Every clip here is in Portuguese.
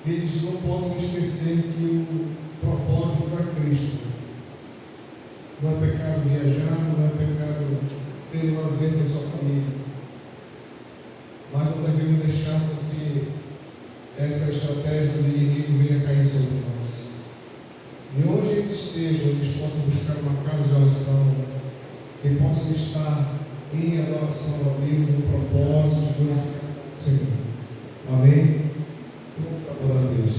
que eles não possam esquecer que o propósito é Cristo. Não é pecado viajar, não é pecado ter um lazer com a sua família. Mas não devemos deixar que essa estratégia do inimigo venha cair sobre nós. E onde eles estejam, eles possam buscar uma casa de oração, que possam estar em adoração a Deus, no propósito de glorificar o Senhor. Amém? Glória a Deus.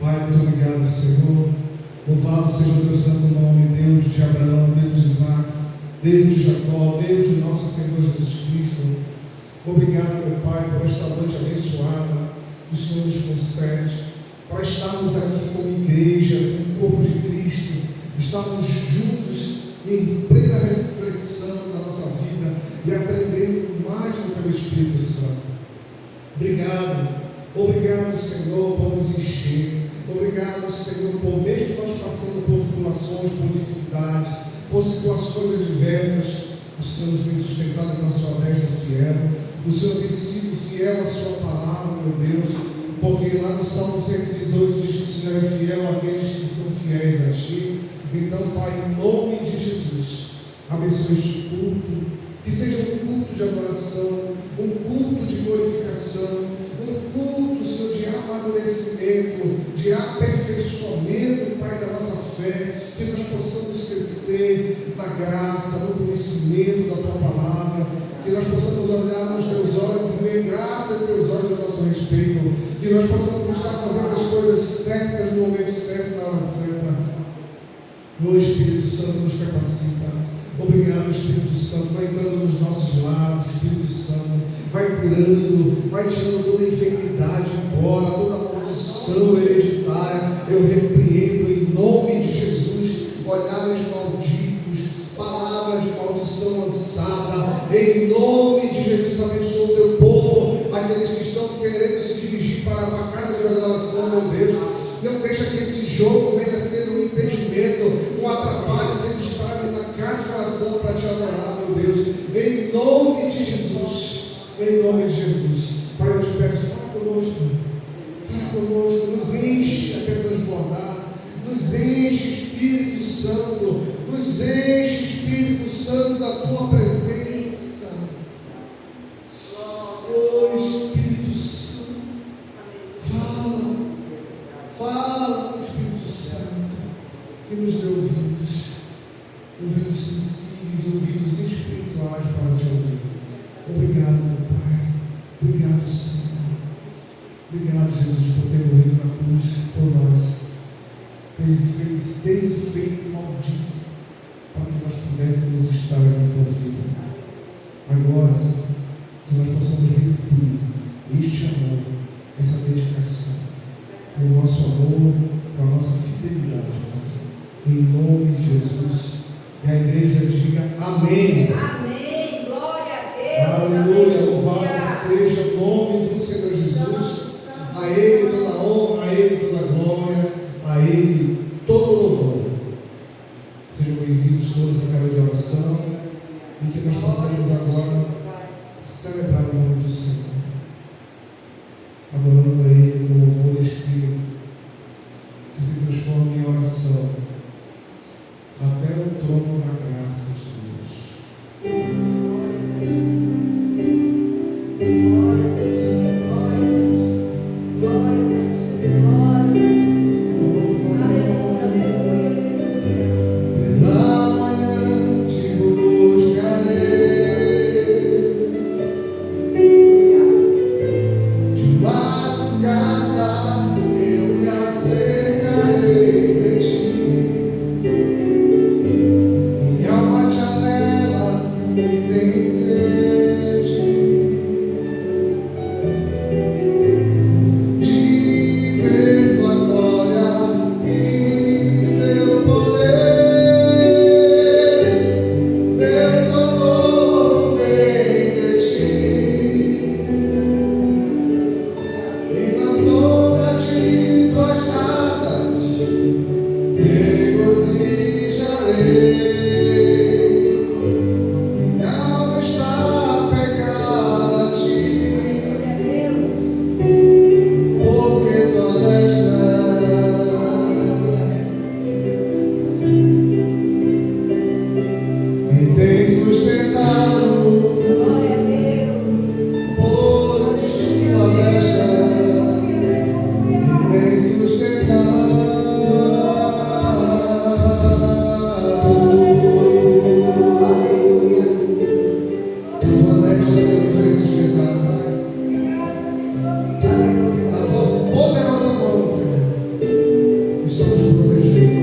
Pai, muito obrigado, Senhor. Louvado seja o teu santo nome, Deus de Abraão, Deus de Isaac, Deus de Jacó, Deus de nosso Senhor Jesus Cristo. Obrigado, meu Pai, por esta noite abençoada que o Senhor nos concede, para estarmos aqui como igreja, como corpo de Cristo, estarmos juntos em plena reflexão da nossa vida e aprendendo mais do teu Espírito Santo. Obrigado. Obrigado, Senhor, por nos encher. Obrigado, Senhor, por mesmo nós passando por tribulações, por dificuldades, por situações adversas, o Senhor nos tem sustentado com a sua destra fiel. O Senhor tem sido fiel à sua palavra, meu Deus, porque lá no Salmo 118 diz que o Senhor é fiel àqueles que são fiéis a Ti. Então, Pai, em nome de Jesus, abençoe este culto, que seja um culto de adoração, um culto de glorificação, um culto, Senhor, de amadurecimento, de aperfeiçoamento, Pai, da nossa fé, que nós possamos crescer na graça, no conhecimento da Tua palavra, que nós possamos olhar nos Teus olhos e ver graça em Teus olhos a nosso respeito, que nós possamos estar fazendo as coisas certas no momento certo, na hora certa. O Espírito Santo nos capacita. Obrigado, Espírito Santo. Vai entrando nos nossos lares, Espírito Santo. Vai curando, vai tirando toda a enfermidade embora, toda a maldição hereditária. Eu repreendo em nome de Jesus olhares malditos, palavras de maldição lançada. Em nome de Jesus, abençoa o teu povo, aqueles que estão querendo se dirigir para uma casa de adoração, meu Deus. Não deixa que esse jogo venha a ser um impedimento, um atrapalho de eles estarem na casa de oração para te adorar, meu Deus. Em nome de Jesus. Em nome de Jesus. Pai, eu te peço, fala conosco, nos enche até transbordar, nos enche, Espírito Santo, nos enche, Espírito Santo, da tua presença. Oh, Espírito Santo, fala, Espírito Santo, e nos dê ouvidos sensíveis, ouvidos espirituais para te ouvir. Obrigado, meu Pai. Obrigado, Senhor. Obrigado, Jesus, por ter morrido na cruz por nós. Ter esse feito maldito para que nós pudéssemos estar aqui com vida. Agora, Senhor, que nós possamos retribuir este amor, essa dedicação, o nosso amor, a nossa fidelidade. Em nome de Jesus. E a igreja diga amém. Amém. Glória a Deus. Aleluia. Louvado seja o nome do Senhor Jesus. A Ele toda a honra, a Ele toda a glória, a Ele todo o louvor. Sejam bem-vindos todos à casa de oração e que nós possamos agora celebrar o nome do Senhor, adorando a Ele com louvores que se transformam em oração até o trono da graça de Deus. Regozijarei, minha alma está tem sustentado Glória a Deus. por tua destra, me tem sustentado. Tua destra sempre tem sustentado, Pai. A tua poderosa mão, Senhor, estamos protegidos.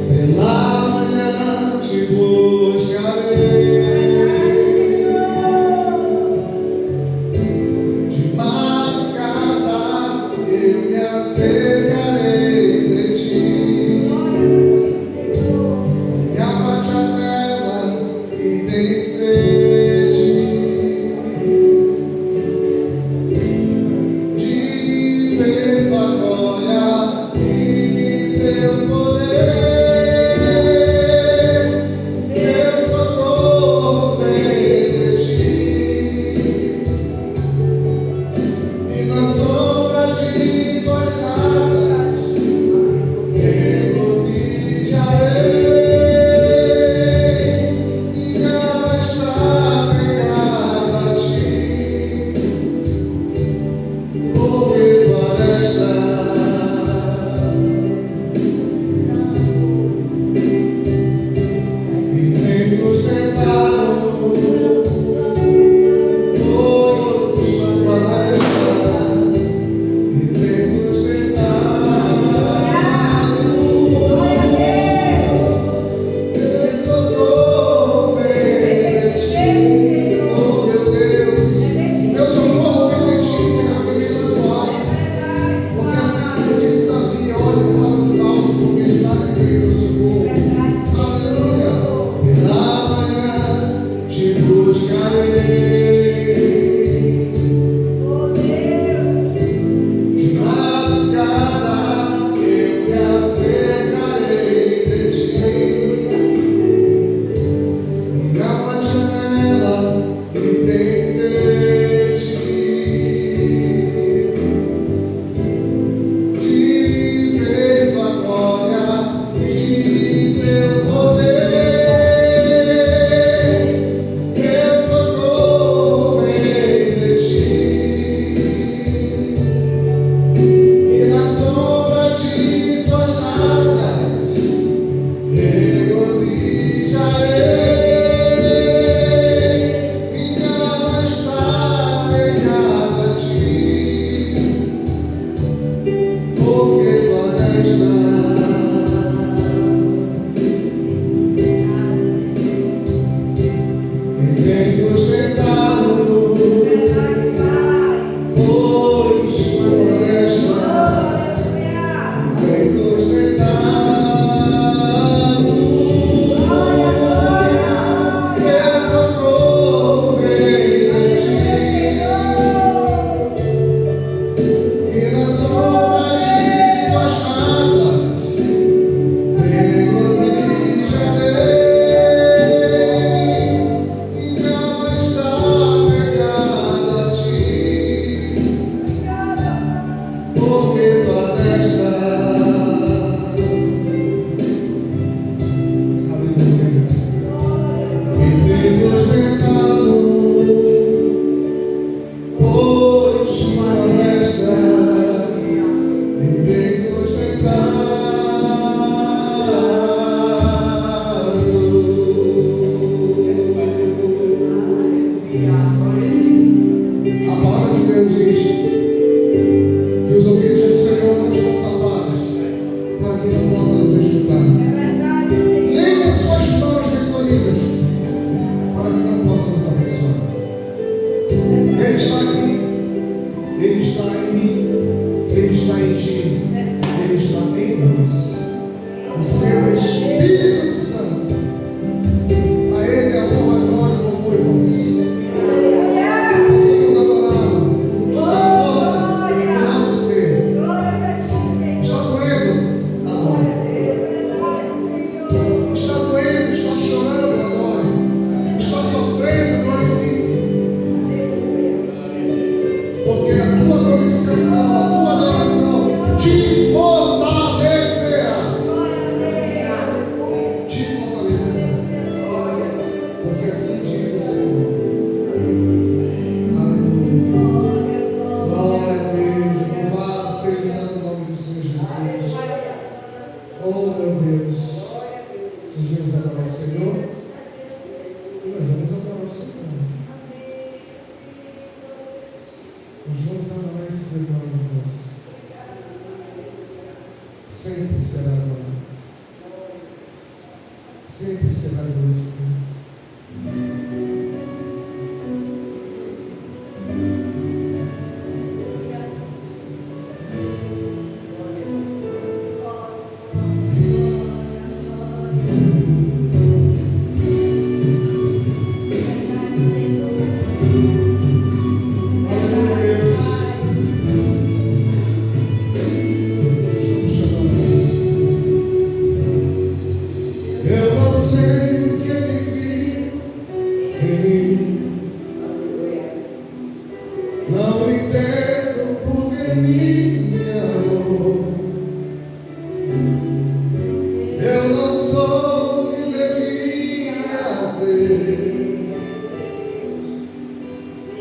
Pela manhã te buscarei, de madrugada eu me acercarei de ti. Minha bate a janela e tem sede de ver tua glória e teu poder. Meu socorro vem de ti, e na sombra de tuas casas regozijarei. Minha alma está pegada a ti, porque tua destra me tem sustentado. Por tua destra me tem sustentado. Meu socorro vem de ti, oh meu Deus. Meu socorro vem de ti, Senhor, me vem da tua alma. Porque assim como disse Davi, olha para o alto, porque de lá que vem o meu socorro. Aleluia. Pela manhã Nós vamos adorar o Senhor. Nós vamos adorar o Senhor. Nós vamos adorar esse Deus maravilhoso. Sempre será adorado. Sempre será glorificado. Eu não sei o que ele viu em mim. Não entendo por que me amou. Eu não sou o que devia ser.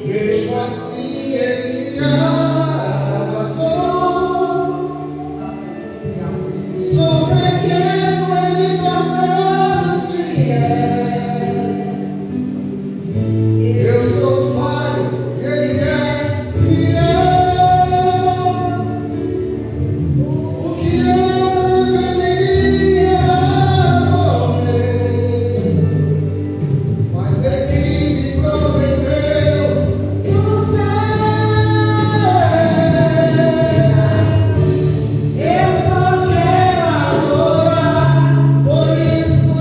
Mesmo assim ele me abraçou. Sou pequeno, ele tão grande é. Eu sou falho, ele é fiel. O que eu deveria morrer, mas ele me prometeu no céu. Eu só quero adorar, por isso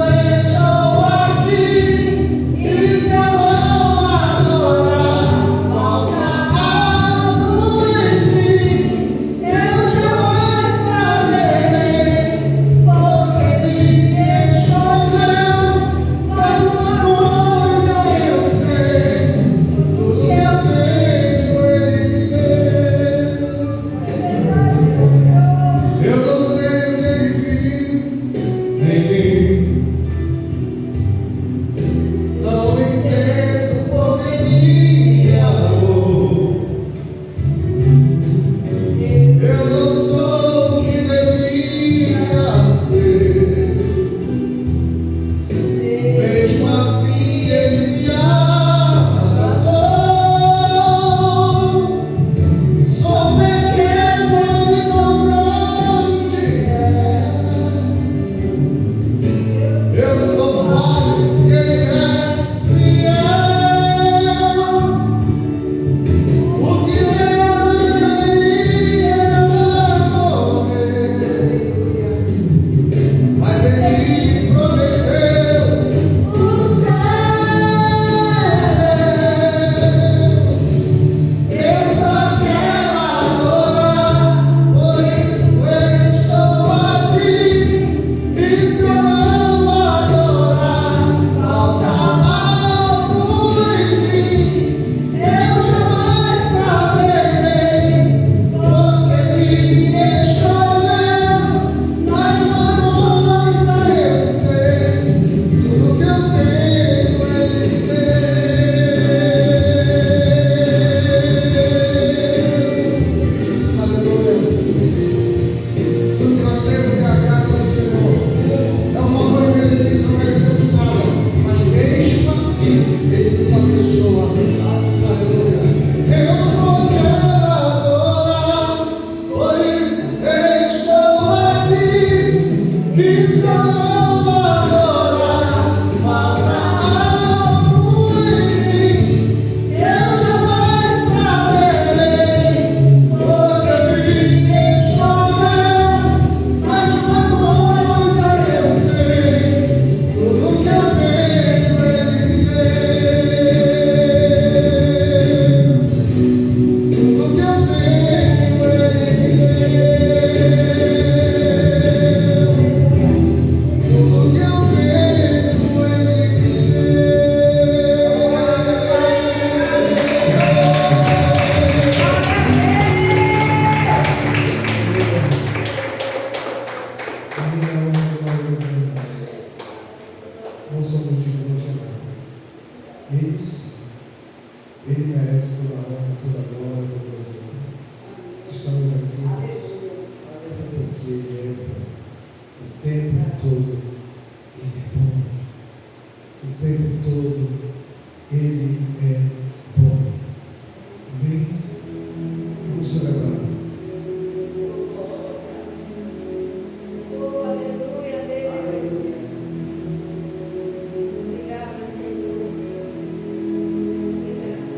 estou aqui. E se eu não adorar, falta algo em mim. Eu jamais saberei, porque me escolheu. Mas uma coisa eu sei, tudo que eu tenho ele me deu. Eu não sei o que ele viu em mim. Não entendo por que me amou. Eu não sou o que devia ser. Mesmo assim ele me abraçou. Sou pequeno, ele tão grande é. Eu sou falho e ele é fiel. O que eu deveria morrer, mas ele me prometeu o céu. Eu só quero adorar, por isso eu estou aqui. E se eu não adorar, falta algo em mim. Eu jamais saberei, porque me escolheu. Mas uma coisa eu sei, tudo que eu tenho ele me deu. Aleluia. Tudo que nós temos é a graça do Senhor. É um favor imerecido, não merecemos nada. Mas mesmo assim, ele nos abençoa. Aleluia. Eu só quero adorar, por isso eu estou aqui. E se eu não adorar, falta algo em mim. Eu jamais saberei, porque me escolheu. Mas uma coisa eu sei, tudo que eu tenho ele me deu. Tudo que eu tenho ele me deu. Tudo que eu tenho ele me não somos dignos de nada. Ele merece toda a honra, toda a glória, toda a louvor. Se estamos aqui, é porque Ele é o tempo todo. Ele é. tempo todo Ele é bom. Amém? Vamos celebrar. Oh, aleluia, Deus. Obrigada, Senhor. Obrigada.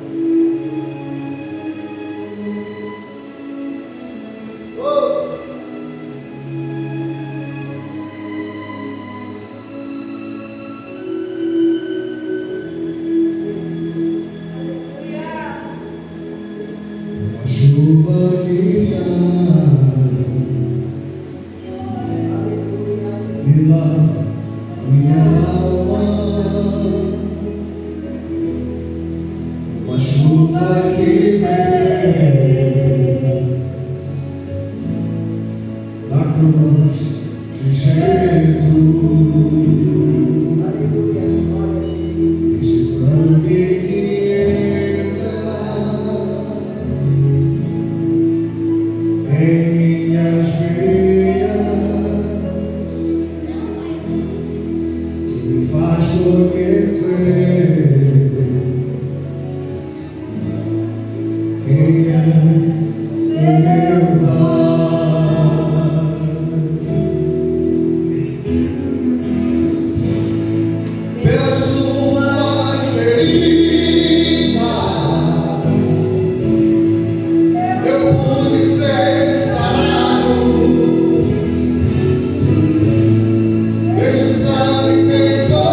Aleluia. Uma chuva que me lava a minha alma, uma chuva que vem da cruz de Jesus, este sangue que entra em minhas veias, que me faz conhecer quem é o meu Pai. Pelas suas feridas eu pude ser sarado. Este sangue tem poder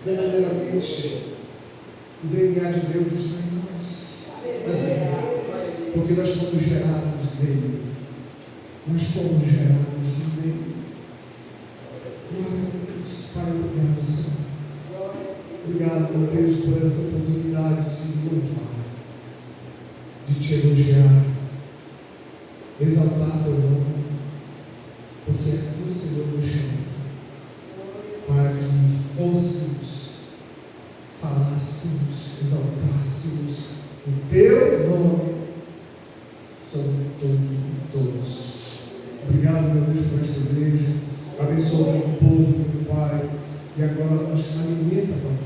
verdadeiramente o DNA de Deus está em nós. Porque nós fomos gerados nele. Nós fomos gerados nele. Glória a Deus. Pai, obrigado, Senhor. Obrigado, meu Deus, por essa oportunidade de louvar, de te elogiar, exaltar teu nome, porque assim o Senhor nos chama, para que fôssemos, falássemos, exaltássemos o teu nome sobre todos. Obrigado, meu Deus, por esta igreja. Abençoa o teu povo, meu Pai, e agora nos alimenta, Pai.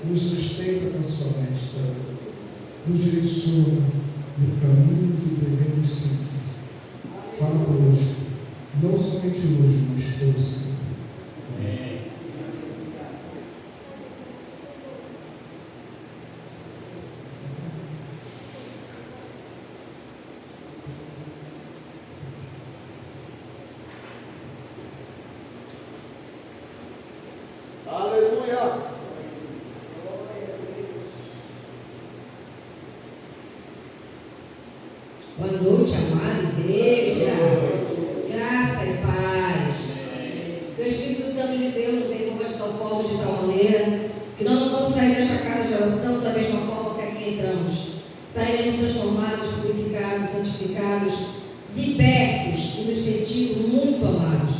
Nos sustenta com a sua destra, nos direciona no caminho que devemos seguir. Fala conosco, não somente hoje, mas todo sempre. Amém. Aleluia! Boa noite, amada igreja. Graça e paz. Que o Espírito Santo de Deus nos envolva de tal forma, de tal maneira, que nós não vamos sair desta casa de oração da mesma forma que aqui entramos. Sairemos transformados, purificados, santificados, libertos e nos sentindo muito amados.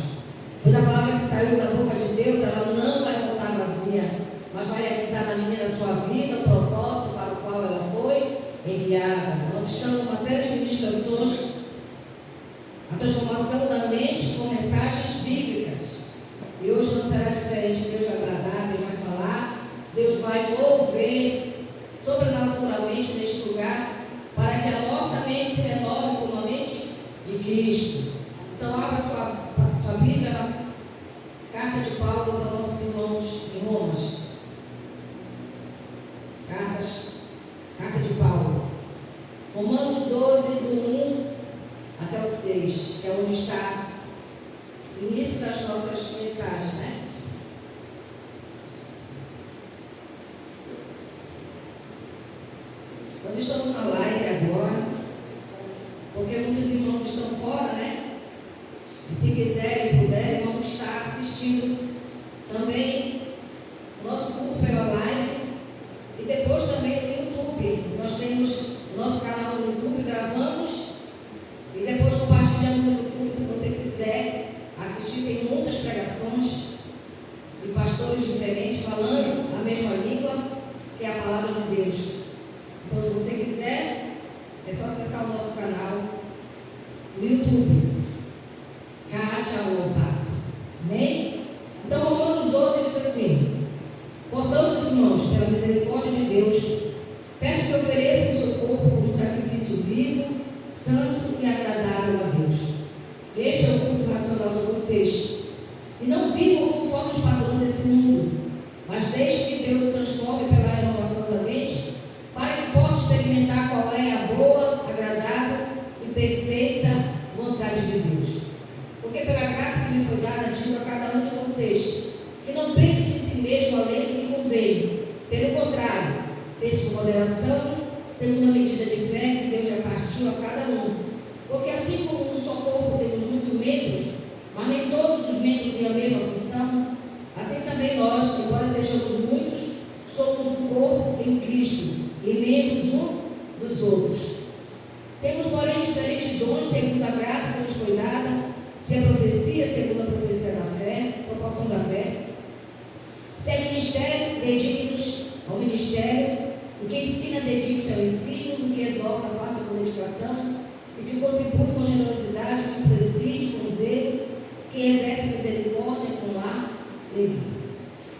Pois a palavra que saiu da boca de Deus, ela não vai voltar vazia, mas vai realizar na minha e na sua vida o propósito para o qual ela foi enviada. Nós estamos numa série de ministrações, a transformação da mente com mensagens bíblicas. E hoje não será diferente. Deus vai bradar, Deus vai falar, Deus vai mover sobrenaturalmente neste lugar, para que a nossa mente se renove como a mente de Cristo. Então abra sua Bíblia na carta de Paulo aos nossos irmãos em Romas. Carta de Paulo. Romanos 12, do 1 até o 6, que é onde está o início das nossas mensagens, né? Nós estamos na live agora, porque muitos irmãos estão fora, né? E se quiserem e puderem, vamos estar assistindo também o nosso culto pela live e depois também no YouTube. Nós temos o nosso canal no YouTube, gravamos e depois compartilhamos no YouTube. Se você quiser assistir, tem muitas pregações de pastores diferentes falando a mesma língua, que é a palavra de Deus. Então, se você quiser, é só acessar o nosso canal no YouTube. Kátia Lobato. Amém? Então, Romanos 12 diz assim: portanto, irmãos, pela misericórdia de Deus, peço que ofereçam o seu corpo como sacrifício vivo, santo e agradável a Deus. Este é o culto racional de vocês. E não vivam conforme os padrões desse mundo, mas deixe que Deus o transforme pela renovação da mente, para que possa experimentar qual é a boa, agradável e perfeita vontade de Deus. Porque pela graça que me foi dada, digo a cada um de vocês, que não pense de si mesmo além do que convém. Pelo contrário, pense com moderação, segundo a medida de fé que Deus já partiu a cada um. Porque assim como um só corpo temos muitos membros, mas nem todos os membros têm a mesma função, assim também nós, embora sejamos muitos, somos um corpo em Cristo e membros um dos outros. Temos, porém, diferentes dons segundo a graça que nos foi dada. Se é profecia, segundo a profecia da fé, proporção da fé. Se é ministério, dedique-nos ao ministério. O que ensina, dedique-se ao ensino. O que exorta, faça com dedicação. E que contribui com generosidade, com preside, com zelo. Que exerce misericórdia com alegria.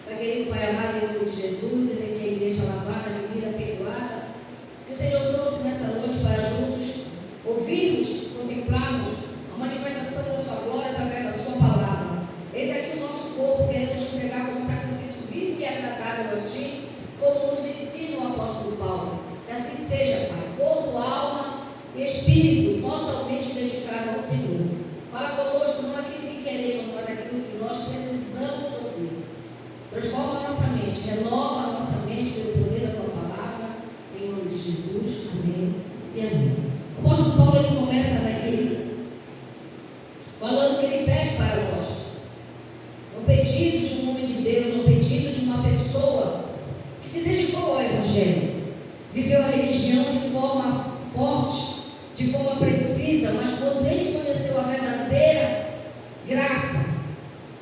Pai querido, Pai amado, em nome de Jesus, e que a igreja lavada, limpa, perdoada, que o Senhor trouxe nessa noite para juntos ouvirmos, contemplarmos a manifestação da sua glória através da sua palavra. Eis aqui o nosso corpo, queremos te entregar como sacrifício vivo e agradável a ti, como nos ensina o apóstolo Paulo. Que assim seja, Pai, corpo, alma e espírito totalmente dedicado ao Senhor. Fala conosco, não aquilo que queremos, mas aquilo que nós precisamos ouvir. Transforma a nossa mente, renova a nossa mente pelo poder da tua palavra, em nome de Jesus. Amém e amém. O apóstolo Paulo, ele começa daqui falando que ele pede para nós. É um pedido de um homem de Deus, é um pedido de uma pessoa que se dedicou ao Evangelho, viveu a religião de forma forte, de forma precisa, mas quando ele conheceu a verdadeira graça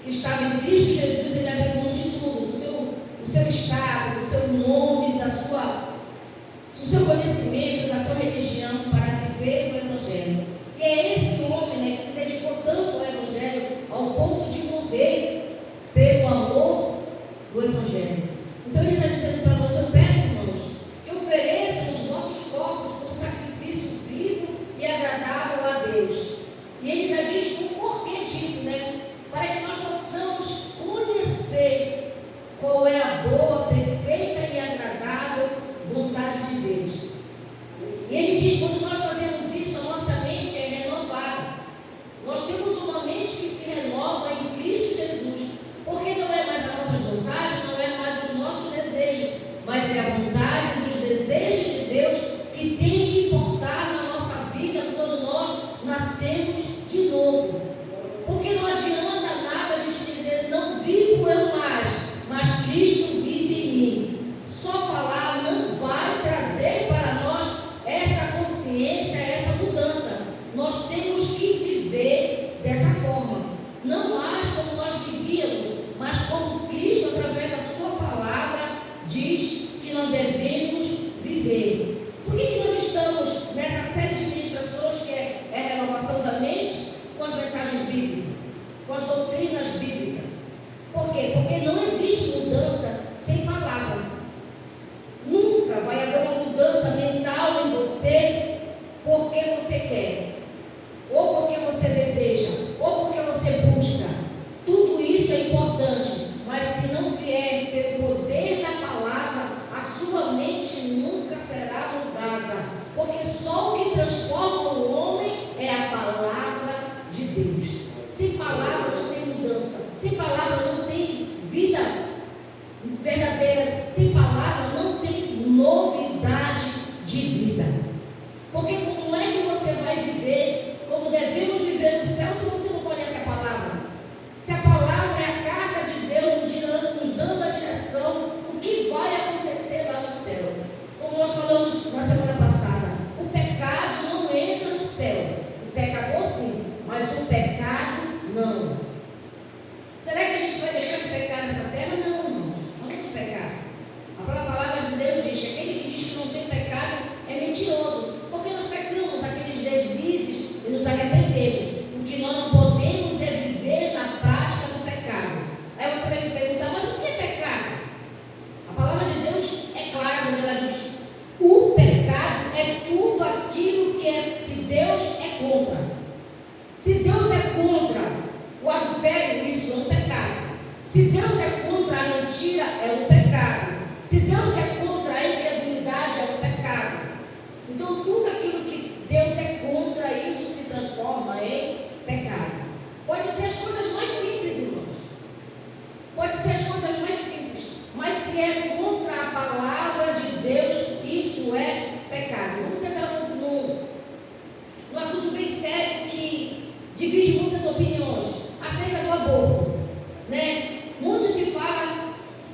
que estava em Cristo Jesus, ele abriu mão de tudo, do seu estado, do seu nome, do seu conhecimento, da sua religião, para viver o Evangelho. E é esse homem, né, que se dedicou tanto ao Evangelho, ao ponto de morrer pelo amor do Evangelho. Então ele está dizendo para nós: eu peço, irmãos, que ofereçam os nossos corpos como sacrifício vivo e agradável a Deus. E ele ainda diz o porquê disso, né? Para que nós possamos conhecer qual é a boa, perfeita e agradável vontade de Deus. E ele diz que quando nós fazemos isso, a nossa mente é renovada. Nós temos uma mente que se renova em Cristo Jesus, porque não é mais as nossas vontades, não é mais os nossos desejos, mas é a vontade e os desejos de Deus que tem que importar na nossa vida quando nós nascemos de novo. Porque não adianta nada a gente dizer: não vivo eu mais, mas Cristo vive em mim. Só falar não vai trazer para nós essa consciência, essa mudança. Nós temos que viver dessa forma, não mais como nós vivíamos, mas como Cristo, através da sua palavra, diz que nós devemos viver. Por que nós estamos nessa série de ministrações que é a renovação da mente, com as mensagens bíblicas, com as doutrinas bíblicas? Por quê? Porque não existe mudança sem palavra. Nunca vai haver uma mudança mental em você porque você quer, ou porque você deseja, ou porque você busca. Tudo isso é importante, mas se não vier pelo poder da palavra, a sua mente nunca será mudada, porque só o que transforma o homem é a palavra de Deus. Sem palavra não tem mudança, sem palavra não tem vida verdadeira, sem palavra não tem novidade de vida. Porque como é que você vai viver como devemos viver no céu se você não conhece a palavra? Se a palavra é a carta de Deus nos dando a direção, o que vai acontecer lá no céu? Como nós falamos na semana passada, o pecado não entra no céu. O pecador sim, mas o pecado não. Será que a gente vai deixar de pecar nessa terra? Não, irmãos. Não vamos pecar. A palavra de Deus diz que aquele que diz que não tem pecado é mentiroso, porque nós pecamos aqueles deslizes e nos arrependemos. O que nós não podemos é viver na prática do pecado. Aí você vai me perguntar: mas o que é pecado? A palavra de Deus é clara quando ela diz: o pecado é tudo aquilo que Deus é contra. Se Deus é contra o adultério, isso é um pecado. Se Deus é contra a mentira, é um pecado. Se Deus é contra a incredulidade, é um pecado. Então, tudo aquilo que Deus é contra, isso se transforma em pecado. Pode ser as coisas mais simples, irmãos. Pode ser as coisas mais simples. Mas se é contra a palavra de Deus, isso é pecado. Vamos entrar num assunto bem sério que divide muitas opiniões acerca do aborto, né? Muito se fala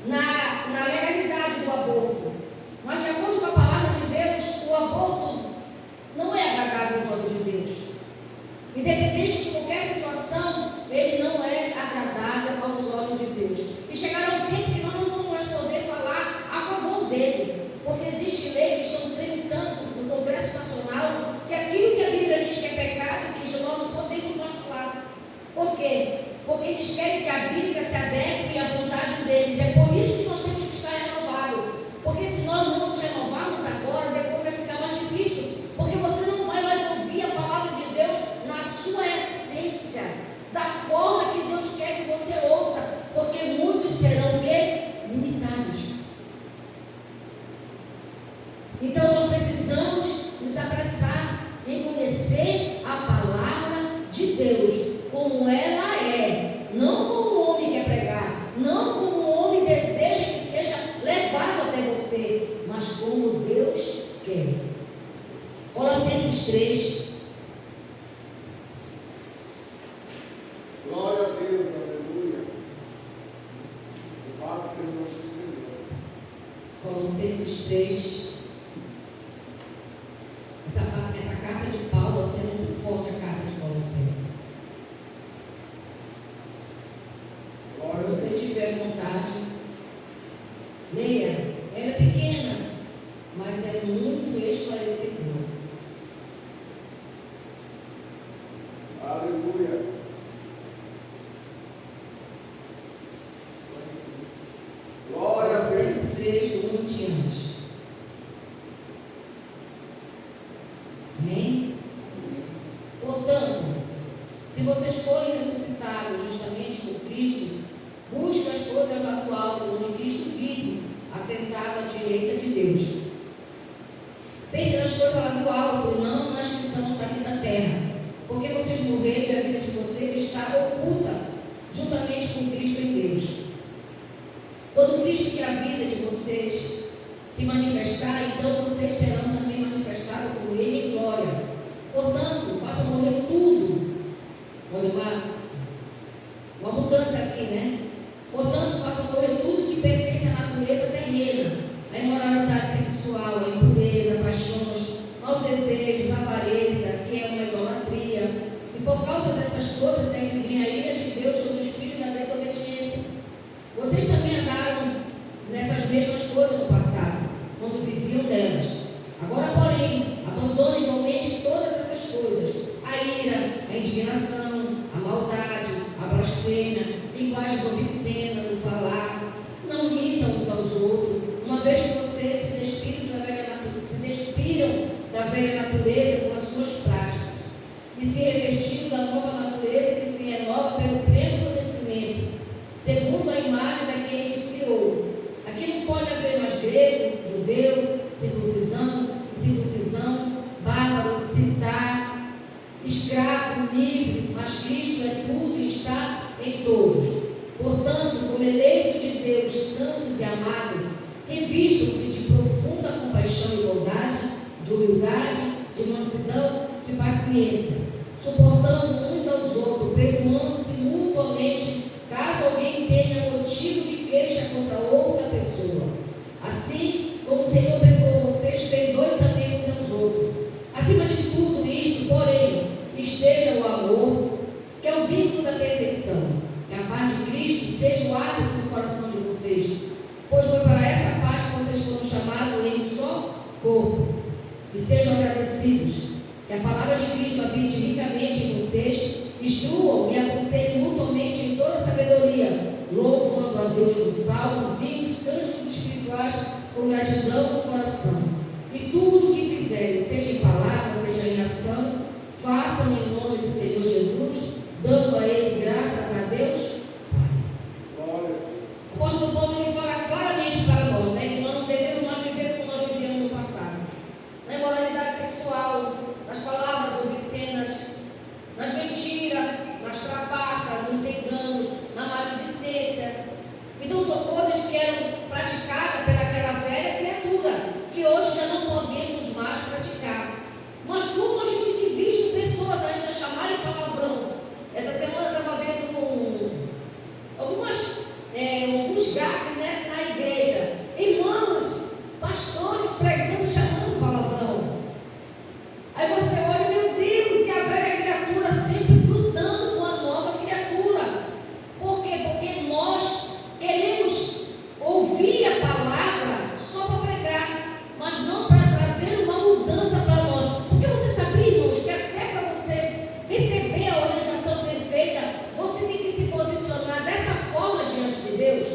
na legalidade do aborto, mas de acordo com a palavra de Deus, o aborto não é agradável aos olhos de Deus. Independente de qualquer situação, ele não é agradável aos olhos de Deus. E chegará um tempo que nós não vamos mais poder falar a favor dele, porque existe lei que estão tramitando no Congresso Nacional que aquilo que a Bíblia diz que é pecado, que nós não podemos mais falar. Por quê? Porque eles querem que a Bíblia se adeque à vontade deles. É por isso que nós temos que estar renovados. Porque se nós não nos renovarmos agora, depois vai ficar mais difícil. Porque você não vai mais ouvir a palavra de Deus na sua essência, da forma que Deus quer que você ouça. Porque muitos serão o quê? Limitados. Então nós precisamos nos apressar em conhecer a palavra de Deus como ela é, não como o homem quer pregar, 3. Glória a Deus, aleluia. Louvado seja o nosso Senhor. Colossenses 3. Essa carta de Paulo, assim, é muito forte, a carta de Colossenses. Se você tiver vontade, leia. Ela é pequena, mas é muito esclarecedora. Aleluia. Glória a Deus. Colossenses 3, do 1 em diante. Amém? Portanto, se vocês forem ressuscitados justamente por Cristo, busquem as coisas lá do alto, onde Cristo vive, assentado à direita de Deus. Pense nas coisas lá do alto e não nas que são daqui da terra, porque vocês morreram e a vida de vocês está oculta juntamente com Cristo em Deus. Quando Cristo, que é a vida de vocês, se manifestar, então vocês serão também manifestados por Ele em glória. Portanto, façam morrer tudo. Uma mudança aqui, né? Portanto, façam morrer tudo que pertence à natureza terrena: a imoralidade sexual, a impureza, paixões, maus desejos, avareza, que é uma idolatria. E por causa dessas coisas é que vem a ira de Deus sobre os filhos da desobediência. Vocês também andaram nessas mesmas coisas no passado, quando viviam delas. Agora, porém, abandonem igualmente todas essas coisas: a ira, a indignação, a maldade, a blasfêmia, linguagens obscenas no falar. Não mintam uns aos outros, uma vez que vocês se despiram da velha natureza com as suas práticas e se revestiram da nova natureza que se renova pelo pleno conhecimento, segundo a imagem daquele que criou. Aqui não pode haver mais grego, judeu, circuncisão, incircuncisão, bárbaro, citar, escravo, livre, mas Cristo é tudo e está em todos. Portanto, como eleitos de Deus, santos e amados, revistam-se de profunda compaixão e bondade, de humildade, de mansidão, de paciência, suportando uns aos outros, perdoando-se mutuamente, caso alguém tenha motivo de queixa contra outra pessoa. Assim como o Senhor perdoou vocês, perdoe também uns aos outros. Acima de tudo isto, porém, esteja o amor, que é o vínculo da perfeição. Que a paz de Cristo seja o hábito do coração de vocês, pois foi para essa paz que vocês foram chamados em um só corpo. E sejam agradecidos. Que a palavra de Cristo habite ricamente em vocês, instruam e aconselhem mutuamente em toda sabedoria, louvando a Deus com salmos, hinos, cânticos espirituais, com gratidão no coração. E tudo o que fizerem, seja em palavra, seja em ação, façam em nome do Senhor Jesus, dando a Ele graças a Deus. O apóstolo Paulo ele fala claramente para nós, né, que nós não devemos mais viver como nós vivíamos no passado. Na imoralidade sexual, nas palavras obscenas, nas mentiras, nas trapaças, nos enganos, na maledicência. Então são coisas que eram praticadas pelaquela velha criatura, que hoje já não podemos mais praticar. Mas como a gente tem visto pessoas ainda chamarem palavrão. Essa semana eu estava vendo alguns gafes, né, na igreja. Irmãos, pastores pregando, chamando palavrão. Aí você olha, meu Deus, e a velha criatura sempre lutando com a nova criatura. Por quê? Porque nós queremos ouvir a palavra só para pregar, mas não para trazer uma mudança para nós. Porque você sabia, irmãos, que até para você receber a orientação perfeita, você tem que se posicionar dessa forma diante de Deus.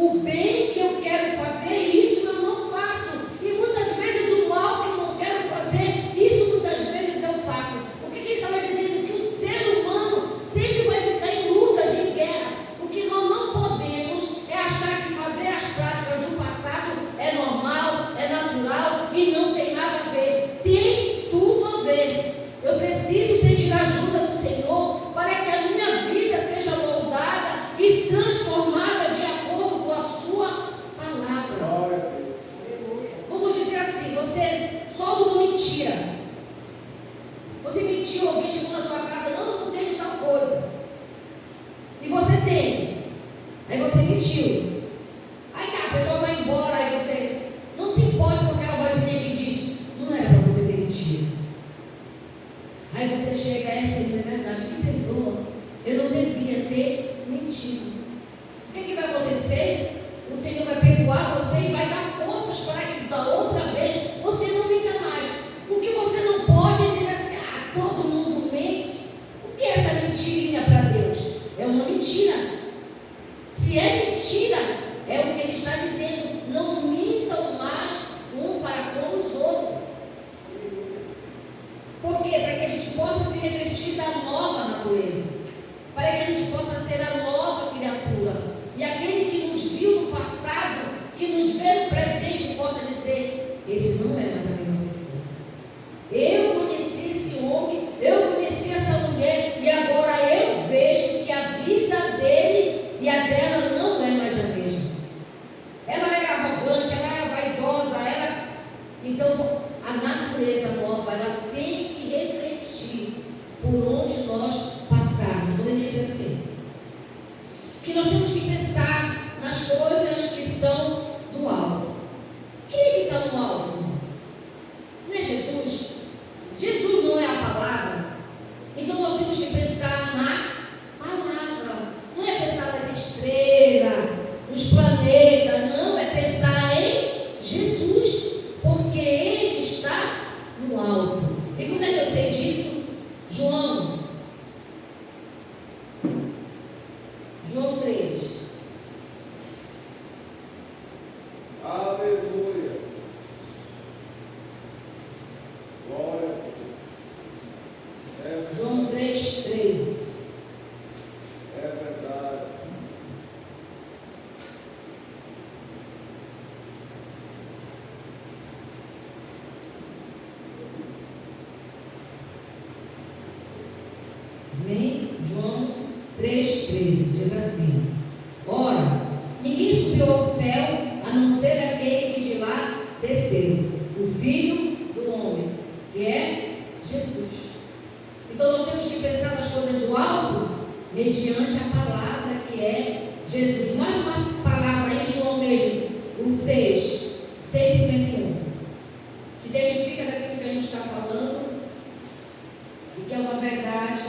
O bem que eu quero fazer, isso eu não faço. E muitas vezes o mal que eu não quero fazer, isso muitas vezes eu faço. O que ele estava dizendo? Que o ser humano sempre vai ficar em lutas, em guerra. O que nós não podemos é achar que fazer as práticas do passado é normal, é natural e não tem nada a ver. Tem tudo a ver. Eu preciso pedir a ajuda do Senhor para que a minha vida seja moldada e transformada de acordo com a sua palavra. Vamos dizer assim, você solta uma mentira. Você mentiu, alguém chegou na sua casa, não tenho tal coisa. E você tem. Aí você mentiu. Aí tá, a pessoa vai embora, aí você não se importa com aquela vozinha que diz, não era para você ter mentido. Aí você chega, Senhor, é verdade, me perdoa, eu não devia ter mentido. O que vai acontecer? O Senhor vai perdoar você e vai dar forças para que da outra vez você não minta mais. O que você não pode é dizer assim, todo mundo mente. O que é essa mentirinha para Deus? É uma mentira. Se é mentira, é o que Ele está dizendo, não mintam mais um para com os outros. Por quê? Para que a gente possa se revestir da nova natureza, para que a gente possa ser a nova criatura, e aquele que nos viu no passado, que nos vê no presente, possa dizer, esse não é mais a mesma pessoa. Eu conheci esse homem, eu conheci essa mulher, e agora eu vejo que a vida dele e a dela não é mais a mesma. Ela era arrogante, ela era vaidosa, então a natureza nova, ela tem que refletir por onde nós passarmos. Quando ele diz assim, que nós temos que pensar nas coisas que são do alto. Quem é que está no alto? Não é Jesus? Jesus não é a palavra? Então nós temos que pensar na palavra. Não é pensar nas estrelas, nos planetas, não, é pensar em Jesus, porque Ele está no alto. E como é que eu sei disso? João 3. Aleluia. Glória a Deus. João 3:13. É verdade. Amém? João 3:13 diz assim: ora, ninguém subiu ao céu a não ser aquele que de lá desceu, o Filho do Homem, que é Jesus. Então nós temos que pensar nas coisas do alto mediante a palavra que é Jesus. Mais uma palavra aí, João mesmo, o 6:51, que testifica daquilo que a gente está falando e que é uma verdade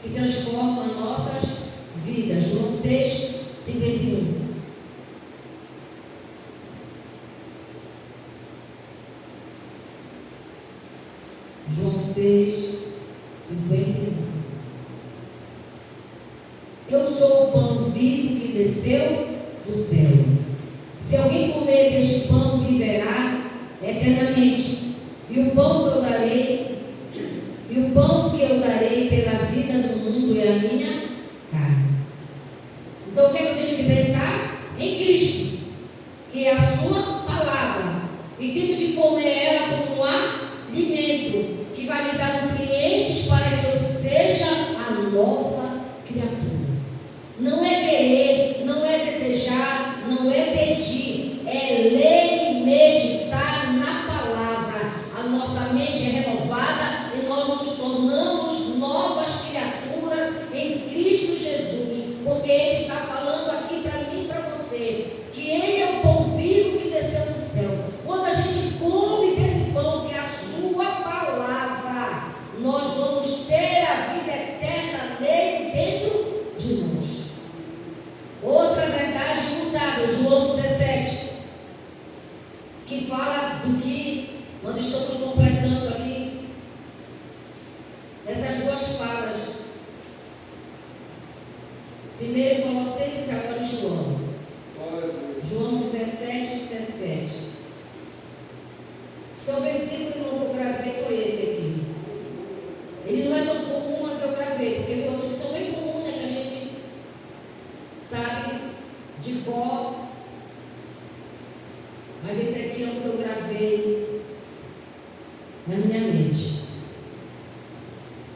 que transforma nossas vidas. João 6:51. João 6:51. Eu sou o pão vivo que desceu do céu. Se alguém comer deste pão, viverá eternamente. E o pão que eu darei pela vida do mundo é a minha carne. Então o que é que eu tenho que pensar? Em Cristo, que é a sua palavra, e tenho que comer ela como um alimento que vai me dar nutrientes para que eu seja a nova criatura. Não é querer, não é desejar, não é pedir, é ler e meditar na palavra. A nossa mente é renovada e nós nos tornamos novas criaturas em Cristo Jesus, porque Ele está falando aqui para mim e para você, que Ele é o pão vivo que desceu do céu. Quando a gente come desse pão, que é a sua palavra, nós vamos ter a vida eterna nele dentro de nós. Outra verdade imutável, João 17, que fala do que nós estamos completando aqui, essas duas falas, primeiro em Colossenses e agora em João. Glória a Deus. de cor, mas esse aqui é o que eu gravei na minha mente.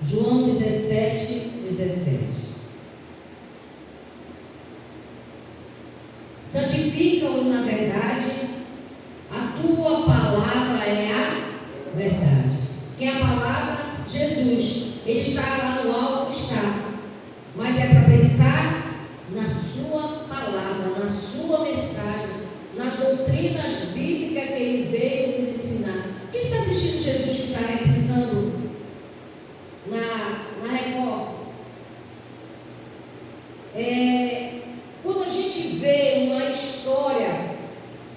João 17, 17. Santifica-os na verdade, a tua palavra é a verdade. Quem é a palavra? Jesus. Ele está lá no alto, está. Mas é para pensar na sua palavra, na sua mensagem, nas doutrinas bíblicas que ele veio nos ensinar. Quem está assistindo Jesus que está reprisando na Record? Quando a gente vê uma história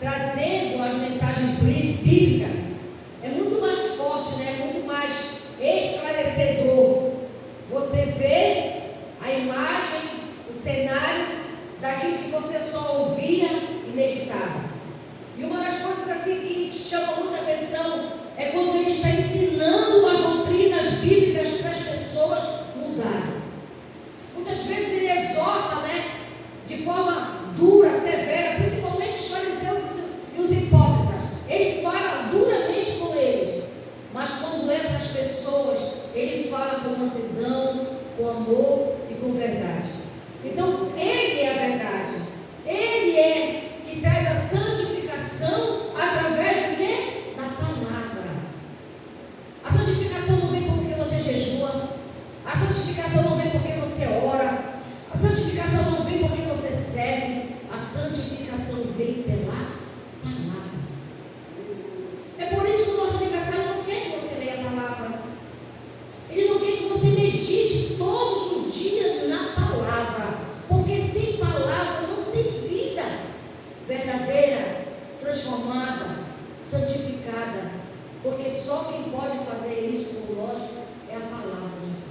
trazendo as mensagens bíblicas, é muito mais forte, né? É muito mais esclarecedor. Você vê a imagem, o cenário daquilo que você só ouvia e meditava. E uma das coisas assim que chama muita atenção é quando ele está ensinando as doutrinas bíblicas para as pessoas mudarem. Muitas vezes ele exorta, né, de forma dura, severa, principalmente os fariseus e os hipócritas. Ele fala duramente com eles, mas quando é para as pessoas, ele fala com mansidão, com amor e com verdade. Então, ele é a verdade. Ele é que traz a santificação através do quê? Da palavra. A santificação não vem porque você jejua. A santificação não vem porque você ora. A santificação não vem porque você serve. A santificação vem pela palavra. É por isso que o nosso aniversário não quer que você leia a palavra. Ele não quer que você medite todos os dias na palavra. Porque sem palavra não tem vida verdadeira, transformada, santificada. Porque só quem pode fazer isso por nós é a palavra de Deus.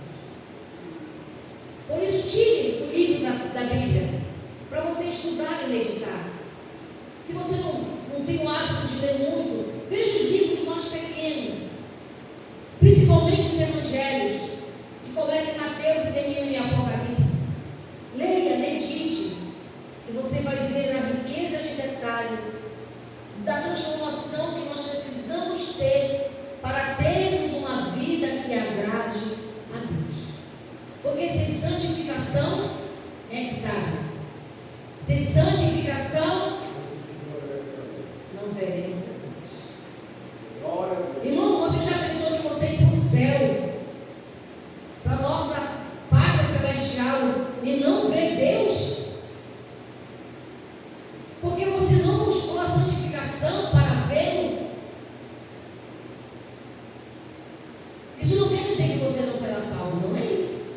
Por isso, tire o livro da Bíblia para você estudar e meditar. Se você não tem o hábito de ler muito, veja os livros mais pequenos, principalmente os evangelhos, que começam em Mateus e terminam em Apocalipse. Leia, medite, e você vai ver a riqueza de detalhe da transformação que nós precisamos ter para termos uma vida que agrade a Deus. Porque sem santificação, quem é que sabe? Sem santificação, não veremos a Deus. Irmão, você já pensou que você ir para o céu, para a nossa pátria celestial, e não ver Deus? Porque você não buscou a santificação para vê-lo. Isso não quer dizer que você não será salvo, não é isso.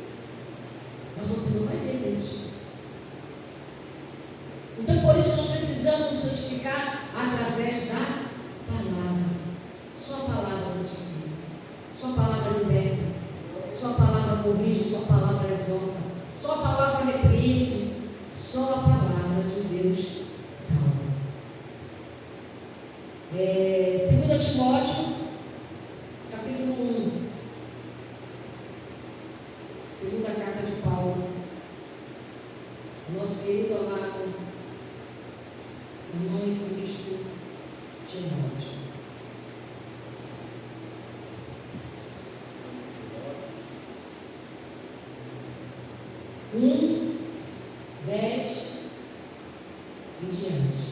Mas você não vai ver Deus. Então, por isso, nós precisamos nos santificar através da palavra. Sua palavra santifica. Sua palavra liberta. Sua palavra corrige. Sua palavra exorta. Sua palavra repreende. Só a palavra de Deus salva. 2 Timóteo, capítulo 1. Segunda carta de Paulo. Nosso querido amado irmão em Cristo, Timóteo. Um, 10 e diante.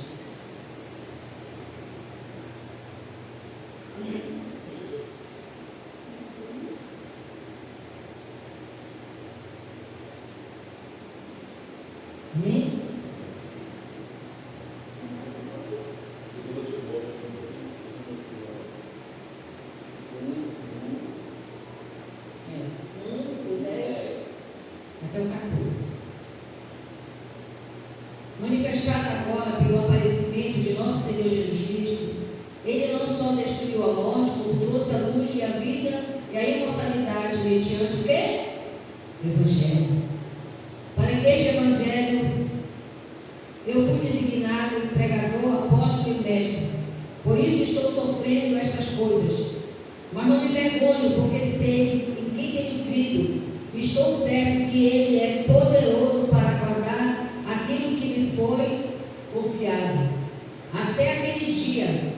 Amém? Do 10 até o 14. Manifestado agora pelo aparecimento de nosso Senhor Jesus Cristo, Ele não só destruiu a morte, como trouxe a luz e a vida e a imortalidade mediante o quê? O Evangelho. Para que este Evangelho eu fui designado pregador, apóstolo e mestre. Por isso estou sofrendo estas coisas. Mas não me envergonho, porque sei em quem tenho crido. Estou certo que Ele é poderoso para guardar aquilo que me foi confiado. Até aquele dia,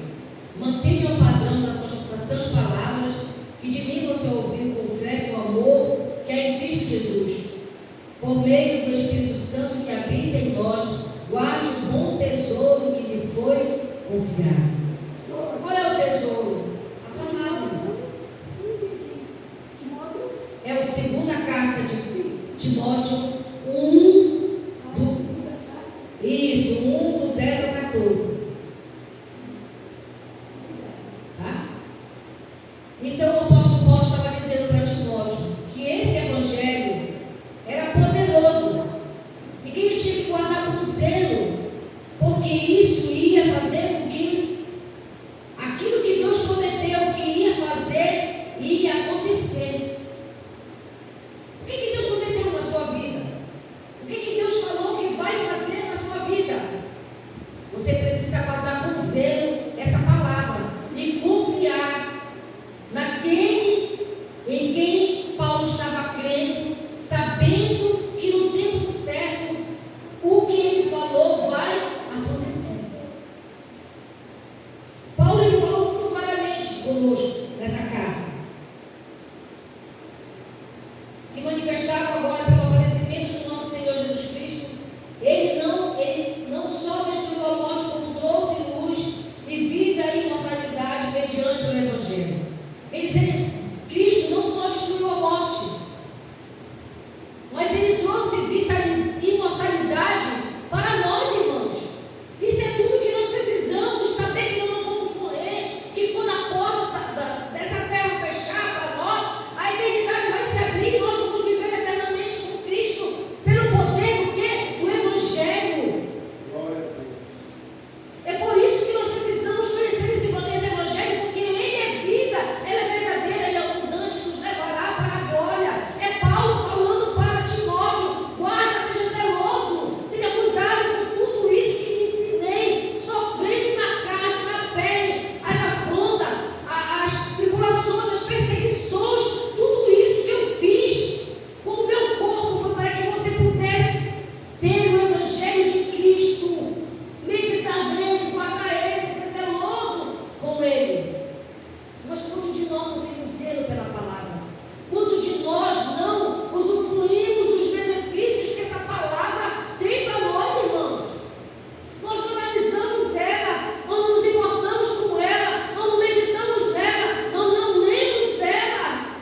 mantenha o padrão das suas palavras, que de mim você ouviu com fé e com amor, que é em Cristo Jesus. Por meio do Espírito Santo que habita em nós, guarde o bom tesouro que lhe foi confiado. Qual é o tesouro? A palavra. É a segunda carta de Timóteo 1, isso, 1 do 10 ao 14. Tá? Então o apóstolo Paulo estava dizendo para Timóteo que esse evangelho era poderoso e que ele tinha que guardar com zelo, porque isso ia fazer com que aquilo que Deus prometeu que ia fazer ia acontecer. O que Deus prometeu na sua vida? O que Deus falou que vai fazer na sua vida? Você precisa guardar com zelo essa palavra e confiar naquele em quem Paulo estava crendo, sabendo que no tempo certo o que ele falou vai acontecer. Paulo ele falou muito claramente conosco nessa carta, que manifestava agora pelo aparecimento do nosso Senhor Jesus Cristo. Ele não só destruiu a morte, como trouxe luz e vida e imortalidade mediante o Evangelho. Cristo não só destruiu a morte, mas ele trouxe vida e imortalidade para nós, irmãos. Isso é tudo que nós precisamos, saber que nós não vamos morrer, que quando a porta dessa terra fechar para nós, a eternidade vai se abrir e nós vamos viver eternamente com Cristo, pelo poder do quê? Do Evangelho. É por isso que nós precisamos conhecer esse Evangelho, porque ele é vida, ele é verdadeira e abundante, nos levará para a glória. É Paulo falando para Timóteo: guarda, seja zeloso, tenha cuidado com tudo isso que lhe ensinei, sofrendo na carne, na pele, as afrontas, as tribulações, as perseguições, tudo isso que eu fiz com o meu corpo foi para que você pudesse ter o Evangelho de Cristo, meditar nele, guardar ele, ser zeloso com ele. Mas quantos de nós não temos zelo pela palavra? Quantos de nós não usufruímos dos benefícios que essa palavra tem para nós, irmãos? Nós não analisamos ela, nós não nos importamos com ela, nós não meditamos nela, nós não lemos ela.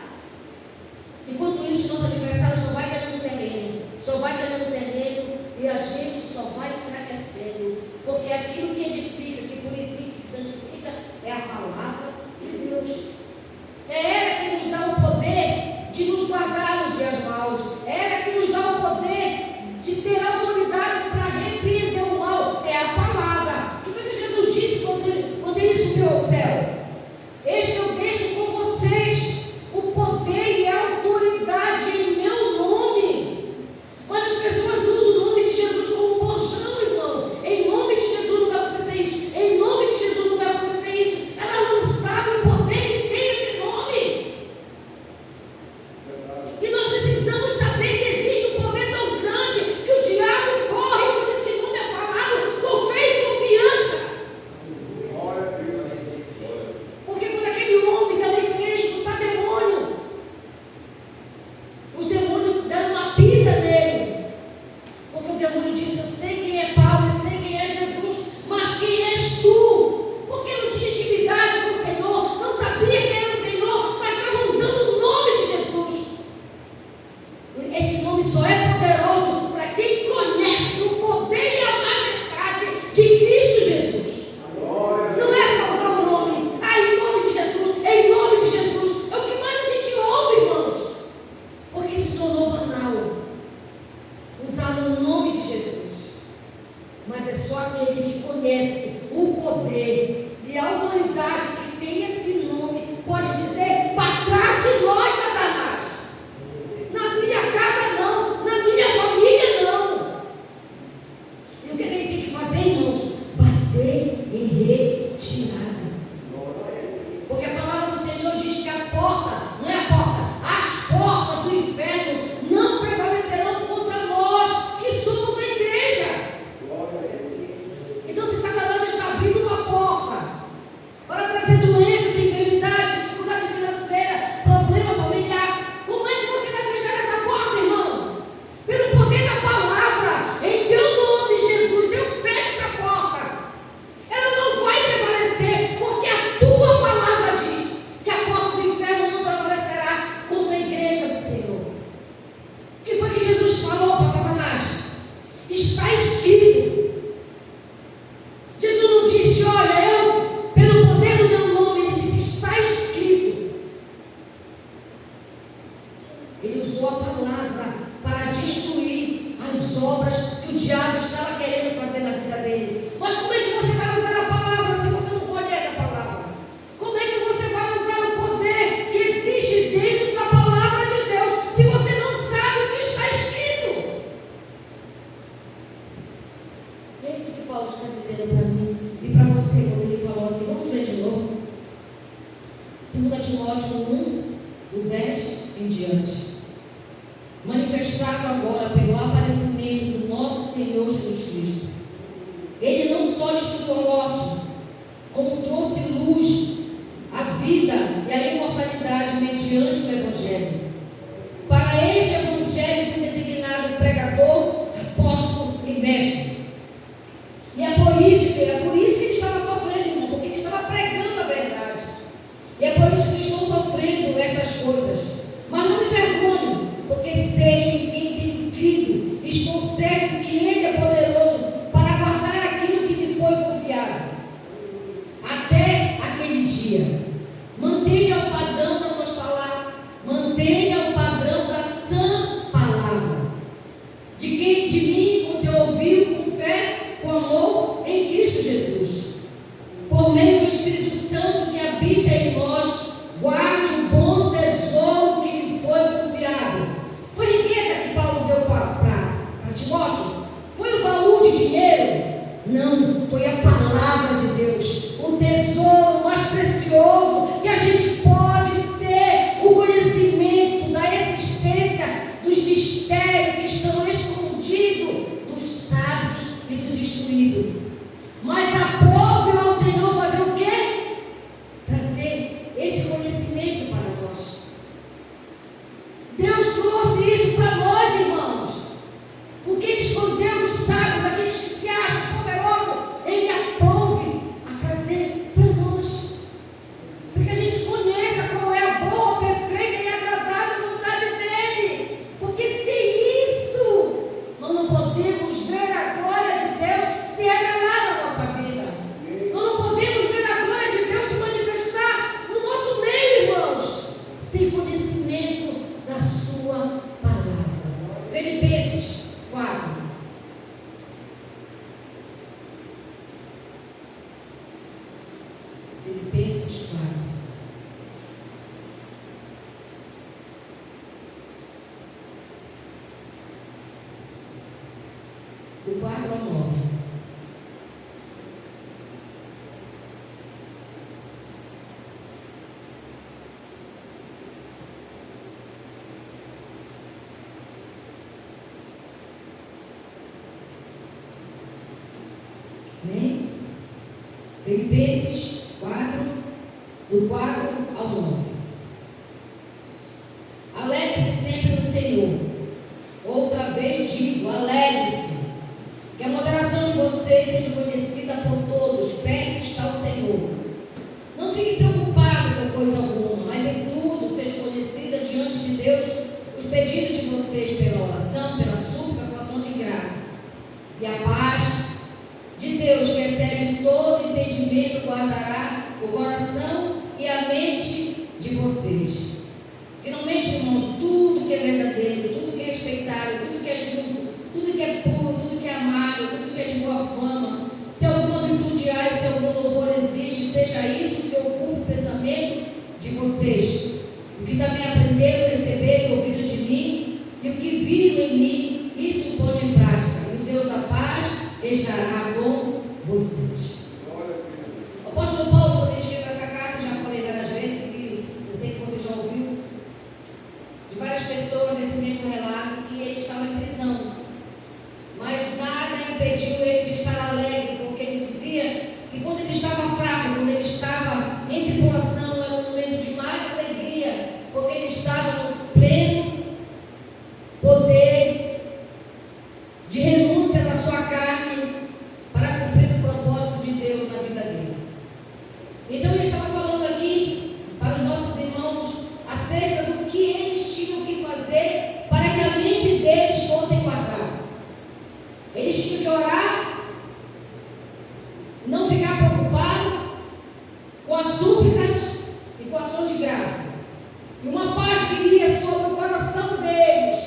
Enquanto isso, nosso adversário só vai ganhando terreno, e a gente só vai enfraquecendo, porque aquilo que edifica, que purifica, que santifica é a palavra de Deus. É ela que nos dá o poder de nos guardar nos dias maus, é ela que nos dá o poder de ter autoridade para repreender o mal, é a palavra. E foi o que Jesus disse quando ele subiu ao céu: este eu deixo com vocês o poder e a autoridade em meu nome. Mas as pessoas usam o nome de Jesus como um bojão, irmão. Em nome de Jesus não vai acontecer isso, em nome de Jesus não vai acontecer isso. Elas não sabem o poder que tem esse nome. E nós precisamos saber que existe um poder tão grande que o diabo corre quando esse nome é falado com fé e confiança. Porque quando aquele homem também queria expulsar demônio, os demônios deram uma pisa nele. Porque o demônio disse: eu sei quem é Paulo, eu sei quem é Jesus, mas quem és tu? Porque não tinha intimidade com o Senhor, não sabia quem era o Senhor, mas estava usando o nome de Jesus. Esse nome só é poderoso para quem conhece o poder e a majestade de Cristo Jesus. Não é só usar o nome, em nome de Jesus, em nome de Jesus. É o que mais a gente ouve, irmãos, porque se tornou banal usar o nome de Jesus. Mas é só aquele que conhece o poder e a autoridade que tem esse nome pode dizer: para trás de nós, Satanás. Na minha casa não, na minha família não. E o que ele tem que fazer, irmãos? Bater em retirada. Porque a palavra do Senhor diz que a porta, não é a porta, as portas do inferno não prevalecerão contra nós, que somos a igreja. escrito. Jesus não disse, olha, eu, pelo poder do meu nome, ele disse, está escrito. Ele usou a palavra para destruir as obras que o diabo estava querendo fazer na vida dele. Mas como é que você vai usar a palavra se você não conhece a palavra? Como é que você vai usar o poder que existe dentro da palavra de Deus se você não sabe o que está escrito? É isso que Paulo está dizendo para mim e para você quando ele falou aqui. Vamos ler de novo? 2 Timóteo 1, do 10 em diante. Manifestado agora pelo aparecimento do nosso Senhor Jesus Cristo. Ele não só destruiu a morte, como trouxe luz, a vida e a imortalidade mediante o Evangelho. Para este Evangelho fui designado pregador, apóstolo e mestre. E é por isso que ele estava sofrendo, irmão, porque ele estava pregando a verdade. E é por isso que estou sofrendo estas coisas. Mas não me envergonho, porque sei em quem tenho crido. Estou certo que Ele é poderoso para guardar aquilo que me foi confiado. Até aquele dia. Mantenha o padrão das suas palavras. Mantenha o padrão da sã palavra. De mim você ouviu com fé, com amor em Cristo Jesus. Por meio do Espírito Santo que habita em nós, guarde o bom tesouro que lhe foi confiado. Foi riqueza que Paulo deu para Timóteo? Foi o baú de dinheiro? Não, foi a palavra de Deus. O tesouro mais precioso que a gente pode ter, o conhecimento da existência dos mistérios que estão escondidos dos sábios e dos instruídos. Mas aprove ao Senhor fazer o quê? Trazer esse conhecimento para nós. Deus trouxe isso para nós, irmãos. Porque Ele escondeu dos sábios, daqueles que se acham poderosos. Ele aprove a trazer para nós. Porque a gente conheça qual é a boa, perfeita e agradável vontade dEle. Porque sem isso, nós não podemos ver a glória de Deus se revelar na nossa vida. Nós não podemos ver a glória de Deus se manifestar no nosso meio, irmãos, sem conhecimento da sua palavra. Filipenses 4. Filipenses 4. Do 4 ao 9. Amém? Filipenses 4, do 4 ao 9. Alegre-se sempre no Senhor. Outra vez digo, alegre-se. Que a moderação de vocês seja conhecida por todos. Perto está o Senhor. Não fique preocupado com coisa alguma, mas em tudo seja conhecida diante de Deus os pedidos de vocês pela oração, pela súplica, com ação de graça. E a paz de Deus, que excede todo entendimento, guardará o coração e a mente de vocês. Finalmente, irmãos, tudo que é verdadeiro, tudo que é respeitável, tudo que é justo, tudo que é puro, tudo que é amável, tudo que é de boa fama, se alguma virtude há e se algum louvor existe, seja isso que ocupe o pensamento de vocês. O que também aprenderam, receberam e ouviram de mim, e o que viram em mim, isso ponham em prática. E o Deus da paz estará com vocês. O apóstolo Paulo, quando ele escreveu essa carta, já falei várias vezes, e eu sei que você já ouviu de várias pessoas esse mesmo relato, que ele estava em prisão. Mas nada impediu ele de estar alegre, porque ele dizia que quando ele estava fraco, quando ele estava em tribulação, era um momento de mais alegria, porque ele estava no pleno poder de renúncia da sua carne para cumprir o propósito de Deus na vida dele. Então ele estava falando aqui para os nossos irmãos acerca do que eles tinham que fazer para que a mente deles fosse guardada. Eles tinham que orar as súplicas e com ações de graça. E uma paz viria sobre o coração deles,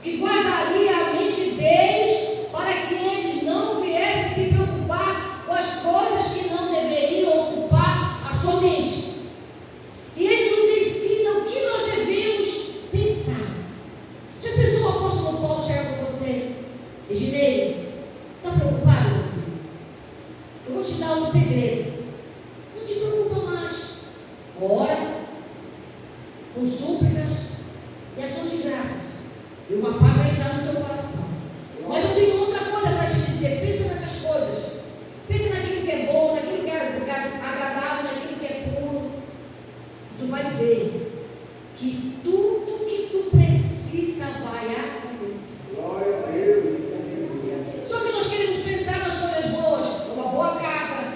que guardaria a mente deles, para que eles não viessem se preocupar com as coisas que não deveriam ocupar a sua mente. E ele nos ensina o que nós devemos pensar. Já pensou o apóstolo Paulo chegar com você? Egineio, está preocupado, meu filho? Eu vou te dar um segredo. Não te preocupa mais. Ora, com súplicas e ação de graças. E uma paz vai entrar no teu coração. Mas eu tenho outra coisa para te dizer. Pensa nessas coisas. Pensa naquilo que é bom, naquilo que é agradável, naquilo que é puro. Tu vai ver que tudo que tu precisa vai acontecer. Glória a Deus. Só que nós queremos pensar nas coisas boas. É uma boa casa,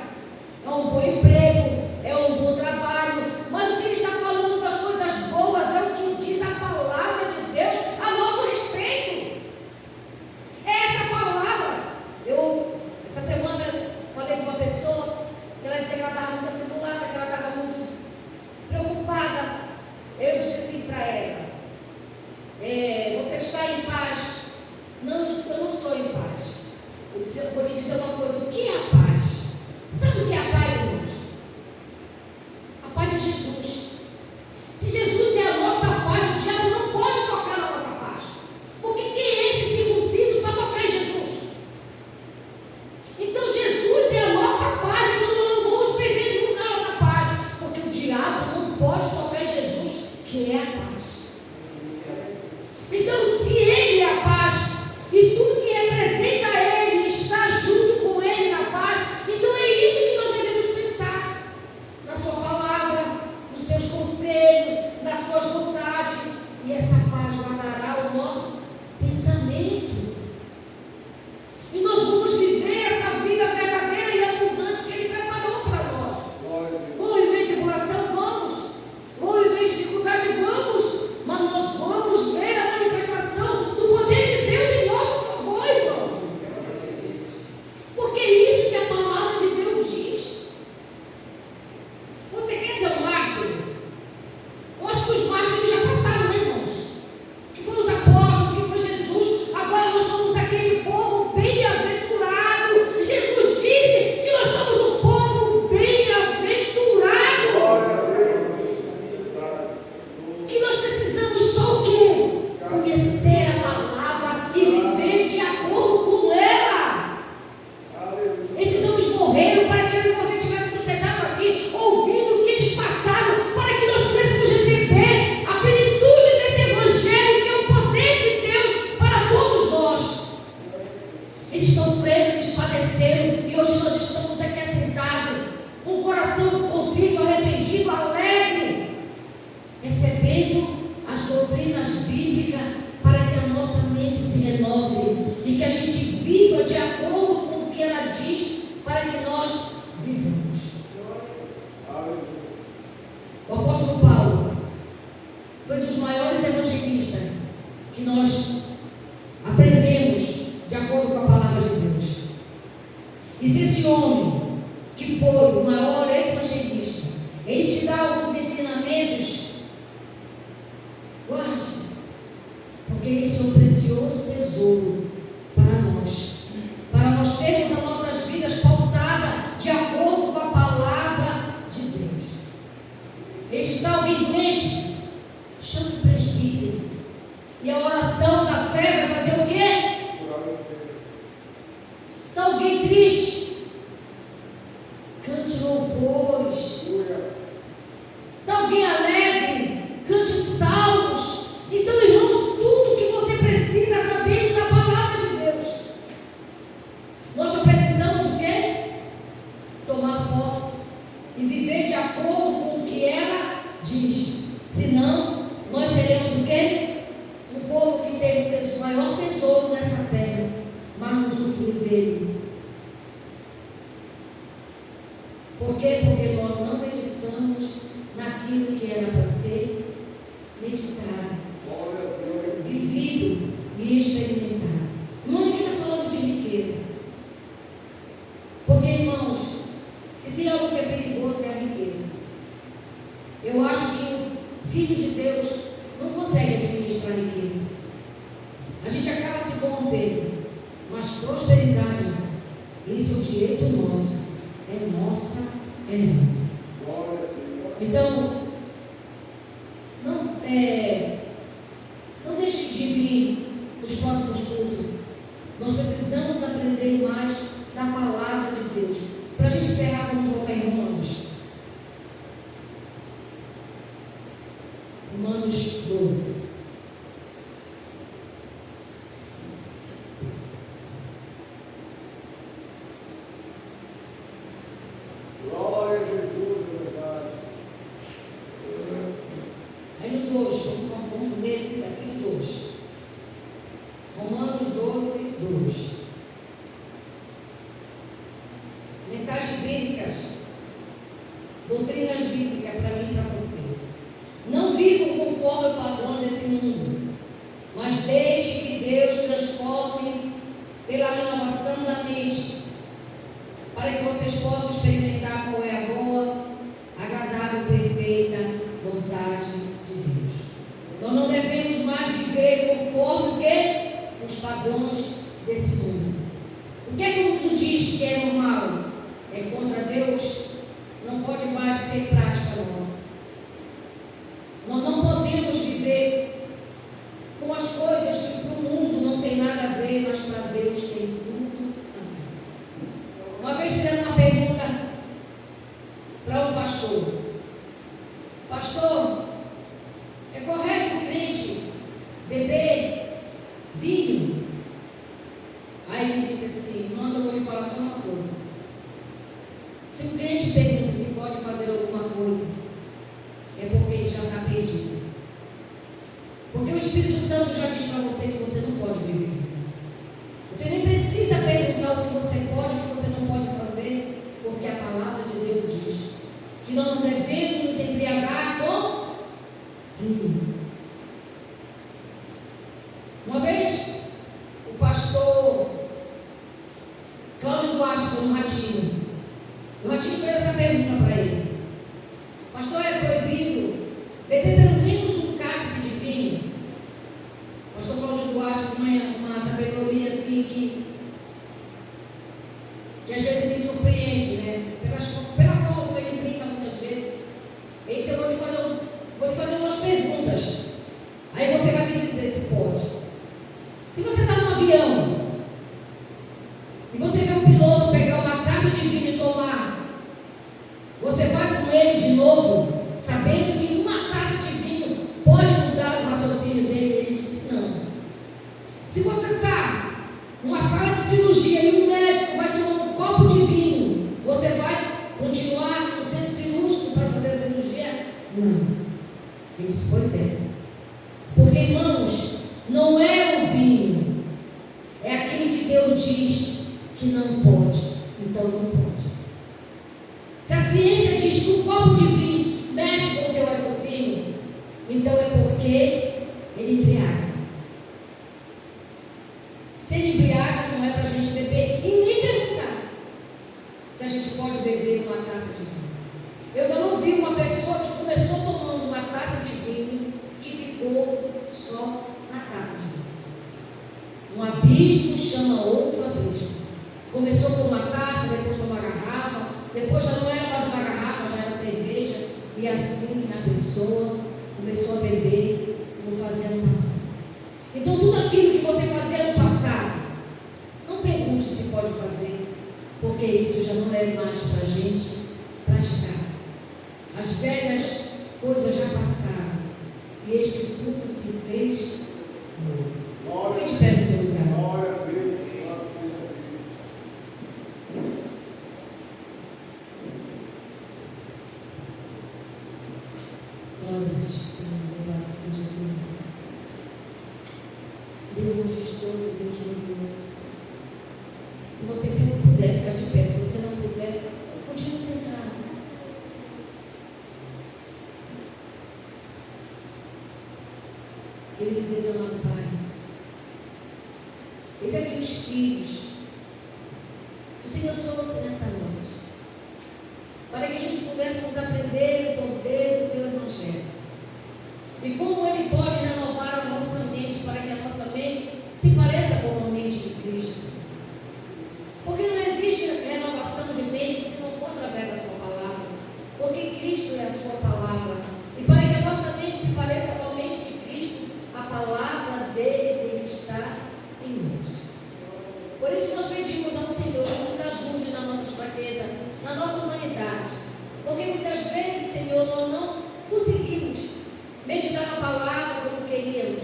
é um bom emprego, é um bom trabalho. Mas o que ele está falando das coisas boas é o que diz a palavra de Deus a nosso respeito. É essa palavra. Essa semana, falei com uma pessoa que ela dizia que ela estava muito atribulada, que ela estava muito preocupada. Eu disse assim para ela: você está em paz? Não, eu não estou em paz. Eu disse: eu vou lhe dizer uma coisa. O que é a paz? Sabe o que é a paz, irmãos? A paz é Jesus. Se Jesus é a nossa paz, o diabo não pode tocar na nossa paz. Porque quem é esse circunciso para tocar em Jesus? Então Jesus é a nossa paz, então nós não vamos perder nunca a nossa paz. Porque o diabo não pode tocar em Jesus, que é a paz. Então, se Ele é a paz, e tudo que representa Ele está junto com Ele na paz, então é isso que nós devemos pensar. Na sua palavra, nos seus conselhos, nas suas vontades. E essa paz guardará o nosso pensamento. E nós vamos viver essa vida verdadeira e abundante que Ele preparou para nós. Vamos viver em tribulação? Vamos. Vamos viver em dificuldade? Vamos. Mas nós vamos ver a manifestação do poder de Deus em nosso favor, irmãos. Porque é isso que a palavra de Deus diz. Você quer ser um mártir? Eu acho que os mártires já passaram, né, irmãos? Que foi os apóstolos, que foi Jesus. Agora nós somos aquele povo bem-aventurado. Jesus disse que nós somos um povo bem-aventurado. Glória a Deus. Que nós precisamos só o quê? Conhecer a palavra e viver de acordo com ela. Aleluia. Esses homens morreram para que eu e você estivéssemos sentados aqui, ouvindo o que eles passaram, para que nós pudéssemos receber a plenitude desse evangelho, que é o poder de Deus para todos nós. Eles sofreram, eles padeceram, e hoje nós estamos aqui assentados, com o coração contrito, arrependido, alegre, recebendo as doutrinas bíblicas, para que a nossa mente se renove e que a gente viva de acordo com o que ela diz, para que nós vivamos. Aleluia. O apóstolo Paulo foi um dos maiores evangelistas que nós aprendemos de acordo com a palavra de Deus. E se esse homem, que foi o maior evangelista, ele te dá alguns ensinamentos, guarde, porque esse é um precioso tesouro para nós termos as nossas vidas pautadas de acordo com a palavra de Deus. Está alguém doente? Chame o presbítero. E a oração da fé vai fazer o quê? Está alguém triste? Cante louvores. Está alguém alegre? Cante salmos. Então, irmãos, tudo que você precisa está dentro da palavra de Deus. Nós só precisamos o quê? Tomar posse e viver de acordo com o que ela diz. Senão, nós seremos o quê? Um povo que tem o maior tesouro nessa terra, mas não usufrui dele. Por quê? Porque nós não meditamos naquilo que era para ser meditado, vivido e experimentado. Ninguém está falando de riqueza. Porque, irmãos, se tem algo que é perigoso é a riqueza. filhos de Deus não conseguem administrar riqueza. A gente acaba se corrompendo. Mas prosperidade, isso é o direito nosso. É nossa herança. Então, não deixe de vir nos próximos cultos. Nós precisamos aprender mais da palavra de Deus. Para a gente encerrar, vamos voltar em Romanos. Romanos 12. Glória a Jesus, é verdade. Aí no 2, vamos ler esse daqui no 2. Romanos 12, 2. Mensagens bíblicas, doutrinas bíblicas para mim e para você. Não vivam conforme o padrão desse mundo, mas deixe que Deus transforme pela renovação da mente, para que vocês possam experimentar qual é a boa, agradável e perfeita vontade de Deus. Nós não devemos mais viver conforme o quê? Os padrões desse mundo. O que é que o mundo diz que é normal? É contra Deus? Não pode mais ser prática nossa. Nós não podemos viver com as coisas que para o mundo não tem nada a ver, mas para Deus tem tudo a ver. Uma vez fizeram uma pergunta para um pastor: pastor, é correto o crente beber vinho? Aí ele disse assim: irmãos, eu vou lhe falar só uma coisa. Se o crente pergunta se pode fazer alguma coisa, é porque ele já está perdido. Porque o Espírito Santo já diz para você que você não pode beber vinho. Você nem precisa perguntar o que você pode e o que você não pode fazer, porque a palavra de Deus diz que nós não devemos nos embriagar com vinho. Uma vez, o pastor Cláudio Duarte foi no Ratinho. O Ratinho fez essa pergunta para ele: pastor, é proibido beber pelo menos um cálice de vinho? O pastor Cláudio Duarte com uma sabedoria assim que às vezes me surpreende, né? Pela forma como ele brinca muitas vezes. Ele disse: eu vou lhe fazer umas perguntas, aí você vai me dizer se pode. Se você está num avião e você vê um piloto pegar uma taça de vinho e tomar, você vai com ele de novo, sabendo que uma taça de vinho pode mudar o raciocínio dele? Ele disse: não. Se você está numa sala de cirurgia e o médico vai tomar um copo de vinho, você vai continuar no centro cirúrgico para fazer a cirurgia? Não. Ele disse: pois é. Porque, irmãos, não é o vinho, é aquilo que Deus diz que não pode, então não pode. Se a ciência diz que um copo de vinho mexe com o teu raciocínio, então é porque ele embriaga. Se ele embriaga, não é para a gente beber e nem perguntar se a gente pode beber uma taça de vinho. Eu ainda não vi uma pessoa que começou tomando uma taça de vinho e ficou só na taça de vinho. Um abismo chama outro abismo. Começou com uma taça, depois com uma garrafa, depois já não era mais uma garrafa, já era cerveja, e assim a pessoa começou a beber como fazia no passado. Então tudo aquilo que você fazia no passado, não pergunte se pode fazer, porque isso já não é mais para a gente praticar. As velhas coisas já passaram, e eis que tudo se fez novo. Fique de pé no seu lugar. Glória a Deus. Glória seja a Deus. Glórias a ti, Senhor, louvado seja teu nome. Deus majestoso, Deus glorioso. Se você puder ficar de pé, se você não puder, continue sentado. Querido Deus, amado Pai, esses aqui os filhos que o Senhor trouxe nessa noite, para que a gente pudéssemos aprender o poder do teu Evangelho. E como Ele pode renovar a nossa mente para que a nossa mente se pareça com a mente de Cristo. Porque não existe renovação de mente se não for através da sua palavra. Porque Cristo é a sua palavra. E para que a nossa mente se pareça com a mente de Cristo, a palavra dele tem que estar em nós. Por isso nós pedimos ao Senhor que nos ajude na nossa fraqueza, na nossa humanidade. Porque muitas vezes, Senhor, nós não conseguimos meditar na palavra como queríamos.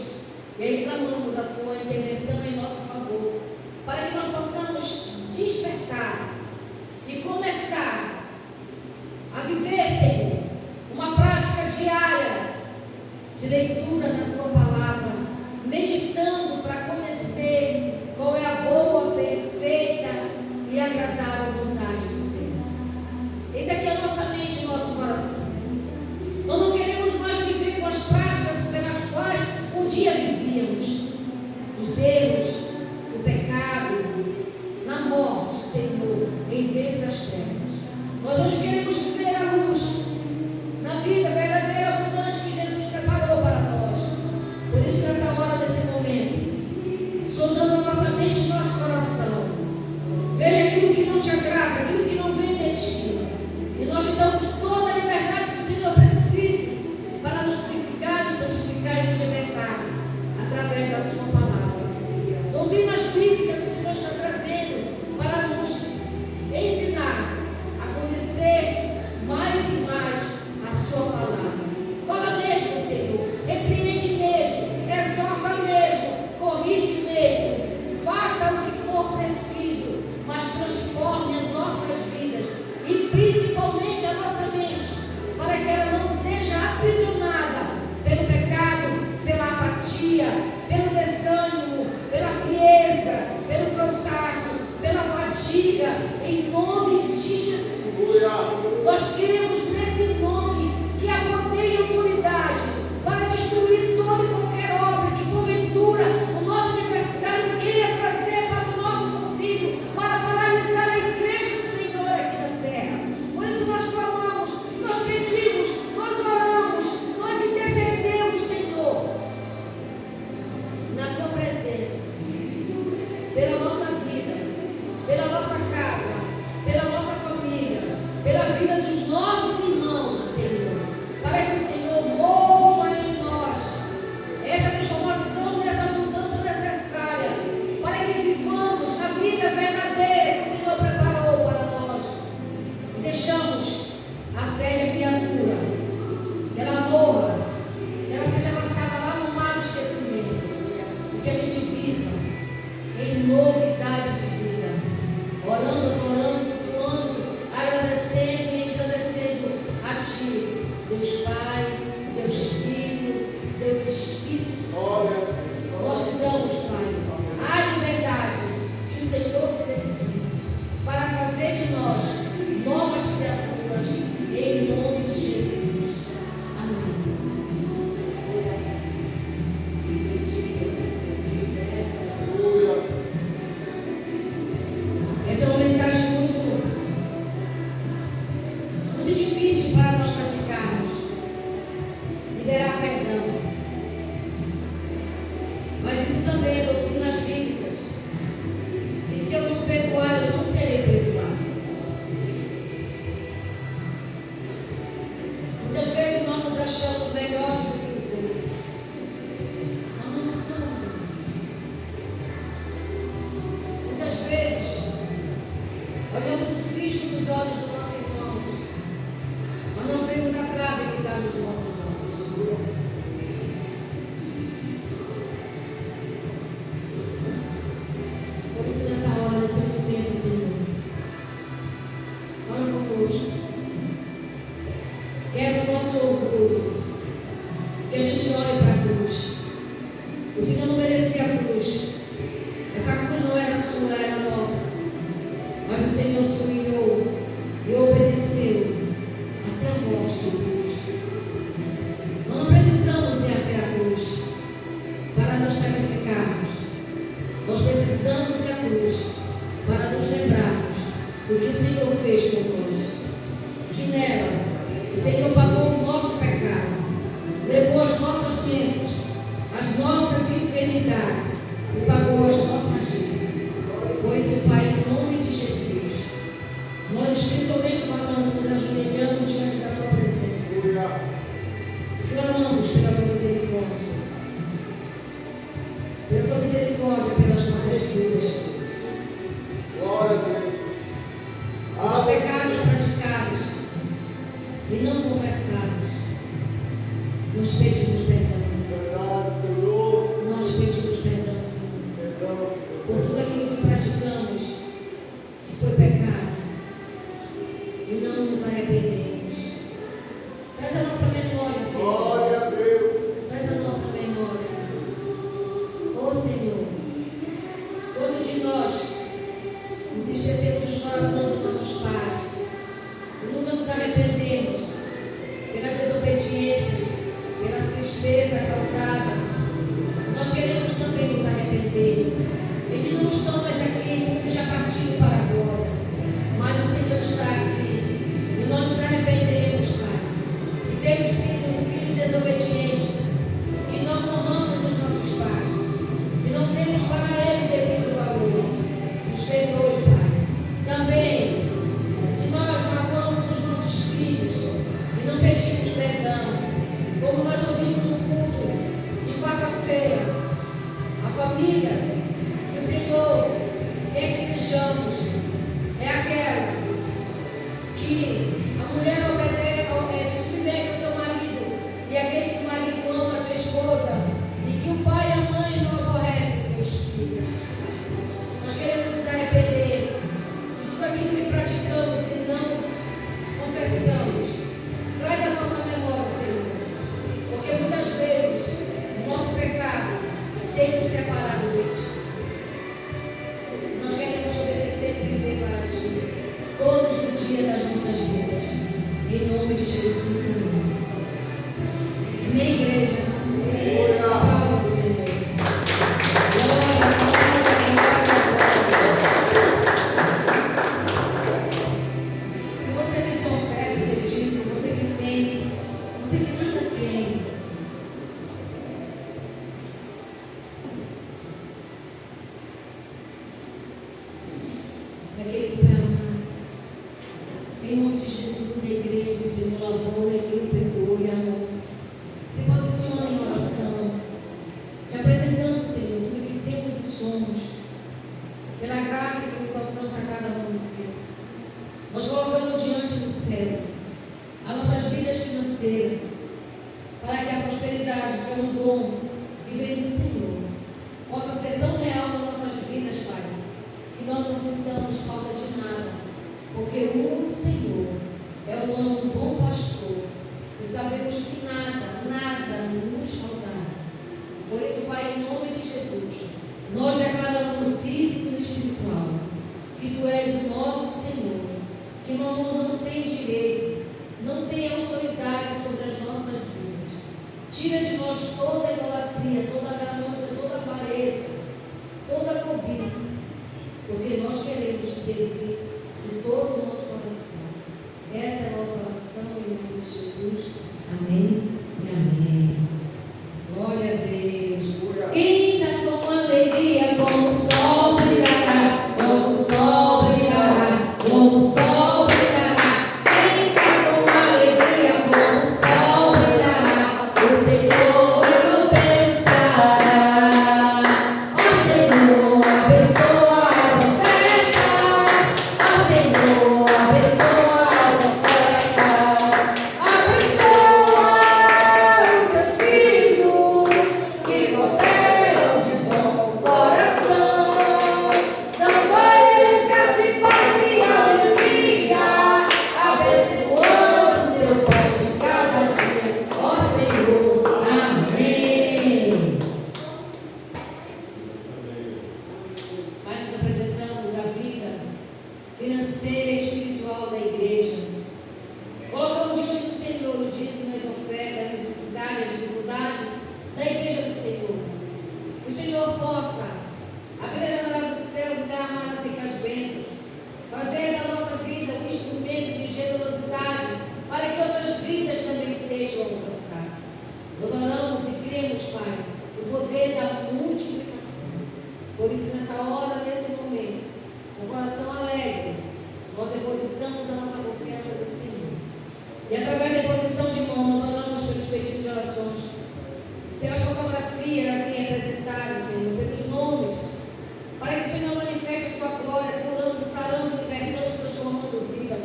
E aí clamamos a tua intervenção em nosso favor, para que nós possamos despertar e começar a viver, Senhor, uma prática diária de leitura da tua palavra, meditando para conhecer qual é a boa, perfeita e agradável vontade do Senhor. Essa aqui é a nossa mente e nosso coração. Nós não queremos mais viver com as práticas pelas quais um dia vivíamos, os erros, o pecado, na morte, Senhor, em dessas trevas. Nós hoje queremos viver a luz, na vida verdadeira, abundante que Jesus preparou para nós. Por isso, nessa hora, nesse momento, sondando a nossa mente e nosso coração, veja aquilo que não te agrada, aquilo que não vem de ti. E nós te damos toda a liberdade que o Senhor precisa para nos purificar, nos santificar e nos libertar através da sua palavra. Doutrinas bíblicas o Senhor está trazendo para nos ensinar a conhecer mais e mais a sua palavra. Fala mesmo, Senhor, repreende mesmo, exorta mesmo, corrige mesmo, faça o que for preciso, mas transforme as nossas vidas e principalmente a nossa mente, para que ela não seja aprisionada pelo pecado, pela apatia, pelo desânimo, pela frieza, pelo cansaço, pela fadiga, em nome de Jesus. Nós cremos nesse nome que há poder e autoridade para destruir toda e qualquer obra que porventura o nosso adversário queira trazer para o nosso convívio, para paralisar a igreja do Senhor aqui na terra. Por isso nós clamamos, nós pedimos, nós oramos, nós intercedemos, Senhor, na tua presença, pela nossa vida, pela nossa casa, pela nossa família, pela vida dos nossos irmãos, Senhor, para que o Senhor mova em nós essa transformação e essa mudança necessária, para que vivamos a vida verdadeira que o Senhor preparou para nós e deixamos a velha criatura, que ela morra, que ela seja lançada lá no mar do esquecimento e que a gente viva em novidade de vida, orando, adorando, cultuando, agradecendo e engrandecendo a Ti, Deus Pai, Deus Filho, Deus Espírito Santo. Nós te damos, Pai, a liberdade que o Senhor precisa para fazer de nós novas criaturas, em nome de Jesus. Amém. Essa é uma mensagem muito difícil para nós praticarmos. Liberar perdão. Mas isso também é doutrinas bíblicas. E se eu não perdoar, eu não serei perdoado. Muitas vezes nós nos achamos melhores do que os outros. Nós não somos irmãos. Muitas vezes olhamos o cisco dos olhos dos nossos irmãos, mas não vemos a trave que está nos nossos olhos. Por isso, nessa hora, nesse momento, Senhor, fala conosco. Quebra o nosso orgulho, que a gente olhe para a cruz. O Senhor não merecia a cruz. Essa cruz não era sua, era nossa. Mas o Senhor se humilhou e obedeceu até a morte de cruz. Nós não precisamos ir até a cruz para nos sacrificarmos. Nós precisamos ir à cruz para nos lembrarmos do que o Senhor fez por nós. Que nela o Senhor pagou o nosso pecado, levou as nossas nós espiritualmente falando, nos ajoelhamos diante da tua presença. Clamamos pela tua misericórdia. Pela tua misericórdia pelas nossas vidas. Glória a Deus. Os pecados praticados e não confessados, nós pedimos perdão. Verdade, Senhor. Nós pedimos perdão, Senhor, Perdão, Senhor. por tudo aquilo que praticamos que foi pecado e não nos arrependemos. Traz a nossa memória, Senhor. Glória a Deus. Traz a nossa memória. Ó Senhor, todos de nós entristecemos os corações dos nossos pais e nunca nos arrependemos pelas desobediências, pela tristeza causada. Nós queremos também nos arrepender. Eles não estão mais aqui, muitos já partiram para a glória, mas o Senhor está aqui e nós nos arrependemos, Pai, que temos sido filhos desobedientes, que não honramos os nossos pais, que não temos para eles devido valor. Nos perdoe, Pai. Também, se nós magoamos os nossos filhos e não pedimos perdão, como nós ouvimos no culto de quarta-feira, a família que o Senhor quer que sejamos é aquela que a mulher é submete ao seu marido, e aquele que o marido ama a sua esposa, e que o pai e a mãe não aborrecem seus filhos. Nós queremos nos arrepender de tudo aquilo que praticamos e não confessamos. Traz a nossa memória, Senhor, porque muitas vezes o nosso pecado tem nos separado de Ti. Nós queremos obedecer e viver para Ti todos os dias das nossas vidas. Em nome de Jesus, amém. Amém, igreja? Palma do Senhor. Glória, glória, glória. Se você tem sua oferta, seu dízimo, você que tem, você que nada tem, naquele que vai amar. Em nome de Jesus, a igreja do Senhor lavou, e aquele perdoou e amou. Se posiciona em oração, te apresentando, Senhor, tudo que temos e somos, pela graça que nos alcança a cada amanhecer. Nós colocamos diante do céu as nossas vidas financeiras, para que a prosperidade, que é um dom que vem do Senhor, possa ser tão real nas nossas vidas, Pai, que nós não sintamos falta de nada, porque o Senhor é o nosso bom pastor e sabemos que nada, nada nos faltará. Por isso, Pai, em nome de Jesus, nós declaramos no físico e no espiritual que Tu és o nosso Senhor, que o mundo não tem direito, não tem autoridade sobre as nossas vidas. Tira de nós toda a idolatria, toda a ganância, toda a avareza, toda a cobiça, porque nós queremos te servir de todo o nosso coração. Essa é a nossa oração em nome de Jesus. Amém e amém. Glória a Deus. Quem está com alegria, como o sol brilhará, como o sol brilhará, como o sol brilhará. Quem está com alegria, como o sol brilhará, o Senhor compensará. Ó Senhor, abençoa as ofertas. Ó Senhor, abençoa as ofertas. Abençoa os seus filhos que cooperam de bom coração. Dando a eles graça e paz e alegria, abençoando o seu pão de cada dia. Ó Senhor, amém. Pai, nós apresentamos a vida financeira e espiritual da igreja. Colocamos diante do Senhor o dízimo, as ofertas, a necessidade, a dificuldade da igreja do Senhor. Que o Senhor possa abrir a janela dos céus e derramar as ricas bênçãos. Fazer da nossa vida um instrumento de generosidade para que outras vidas também sejam alcançadas. Nós oramos e cremos, Pai, no poder da multiplicação. Por isso, nessa hora, nesse momento, com o coração alegre, nós depositamos depositamos a nossa confiança no Senhor. E através da imposição de mão, nós oramos pelos pedidos de orações, pelas fotografias aqui representadas, Senhor, pelos nomes, para que o Senhor manifeste a sua glória, curando, sarando, libertando, transformando vida.